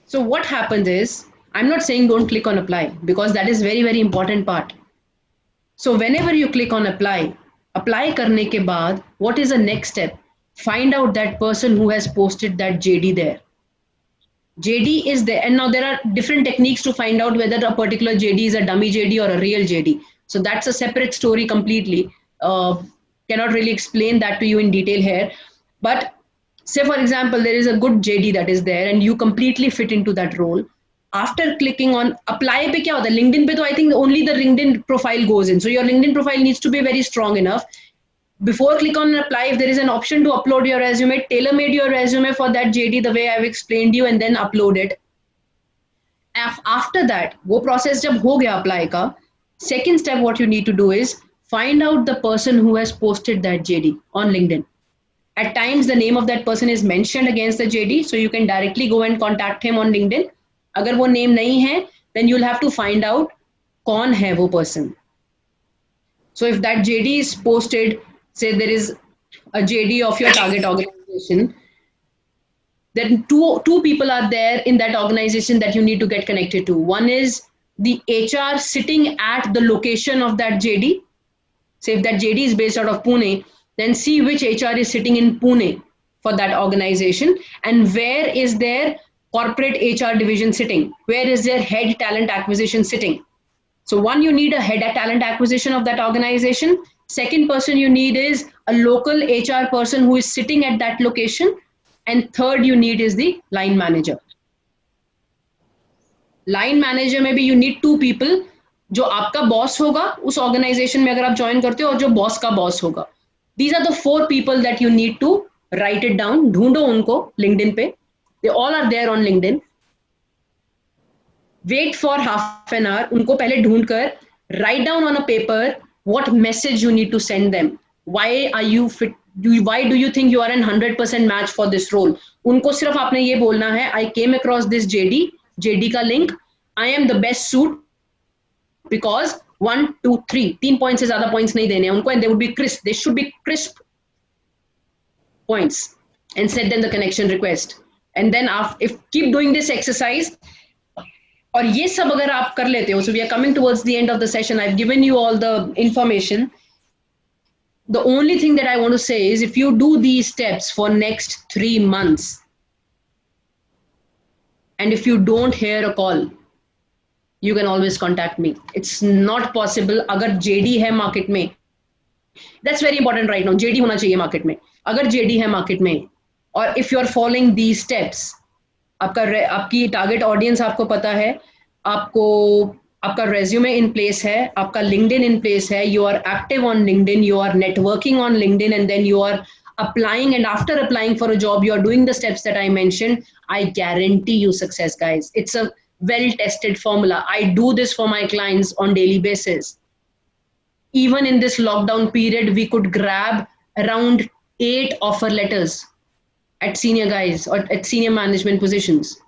So what happens is, I'm not saying don't click on apply, because that is very, very important part. So whenever you click on apply करने के बाद, what is the next step? Find out that person who has posted that JD there. JD is there, and now there are different techniques to find out whether a particular JD is a dummy JD or a real JD. So that's a separate story completely. Cannot really explain that to you in detail here. But say for example, there is a good JD that is there and you completely fit into that role. After clicking on apply पे क्या होता है? LinkedIn पे तो I think only the LinkedIn profile goes in. So your LinkedIn profile needs to be very strong enough. Before click on apply, if there is an option to upload your resume, tailor-made your resume for that JD the way I've explained you and then upload it. After that, वो process जब हो गया apply का, second step what you need to do is find out the person who has posted that JD on LinkedIn. At times the name of that person is mentioned against the JD, so you can directly go and contact him on LinkedIn. अगर वो name नहीं है, then you'll have to find out कौन है वो person. So if that JD is posted, say there is a JD of your target organization, then two people are there in that organization that you need to get connected to. One is the HR sitting at the location of that JD. Say if that JD is based out of Pune, then see which HR is sitting in Pune for that organization and where is their corporate HR division sitting? Where is their head talent acquisition sitting? So one, you need a head at talent acquisition of that organization. Second person you need is a local HR person who is sitting at that location. And third you need is the line manager. Line manager में भी you need two people, जो आपका boss होगा उस organization में अगर आप join करते हो और जो boss का boss होगा. These are the four people that you need to write it down. ढूंढो उनको LinkedIn पे. They all are there on LinkedIn. Wait for half an hour. उनको पहले ढूंढ कर write down on a paper what message you need to send them. Why are you fit? Why do you think you are an 100% match for this role? उनको सिर्फ आपने ये बोलना है, I came across this JD का link. I am the best suit because 1, 2, 3 3 points से ज़्यादा points नहीं देने हैं उनको, and they would be crisp. They should be crisp points and send them the connection request. And then if keep doing this exercise, और ये सब अगर आप कर लेते हो, so we are coming towards the end of the session. I've given you all the information. The only thing that I want to say is if you do these steps for next 3 months, and if you don't hear a call, you can always contact me. It's not possible. अगर JD है market में, that's very important right now. JD होना चाहिए market में. अगर JD है market में, और if you are following these steps, आपकी target audience आपको पता है, आपका resume in place है, आपका LinkedIn in place है, you are active on LinkedIn, you are networking on LinkedIn, and then you are applying, and after applying for a job, you are doing the steps that I mentioned, I guarantee you success, guys. It's a well-tested formula. I do this for my clients on daily basis. Even in this lockdown period, we could grab around 8 offer letters at senior guys or at senior management positions.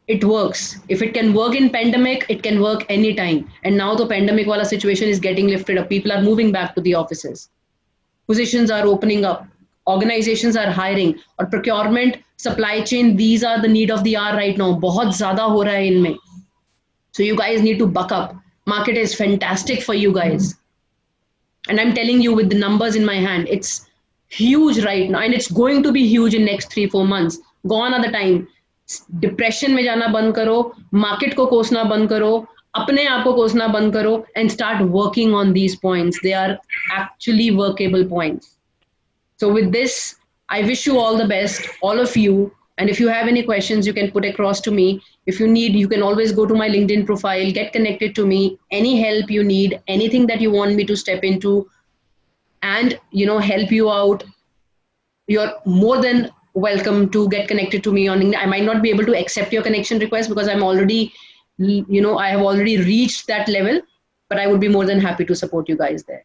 It works. If it can work in pandemic, it can work anytime. And now the pandemic wala situation is getting lifted up. People are moving back to the offices. Positions are opening up. Organizations are hiring. Or procurement, supply chain, these are the need of the hour right now. बहुत ज़्यादा हो रहा है इनमें. So you guys need to buck up. Market is fantastic for you guys. And I'm telling you with the numbers in my hand, it's huge right now. And it's going to be huge in next 3-4 months. Gone are the time. Depression में जाना बंद करो, market को कोसना बंद करो, अपने आप को कोसना बंद करो, and start working on these points. They are actually workable points. So with this, I wish you all the best, all of you. And if you have any questions, you can put across to me. If you need, you can always go to my LinkedIn profile, get connected to me. Any help you need, anything that you want me to step into and, help you out, you're more than welcome to get connected to me on LinkedIn. I might not be able to accept your connection request because I'm already, I have already reached that level, but I would be more than happy to support you guys there.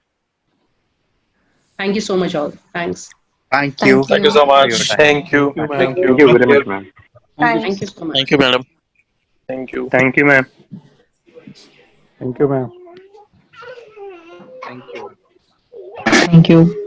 Thank you so much all. Thanks. Thank you. Thank you so much. Thank you. Thank you very much, ma'am. Thank you so much. Thank you, madam. Thank you. Thank you, ma'am. Thank you, ma'am. Thank you. Thank you.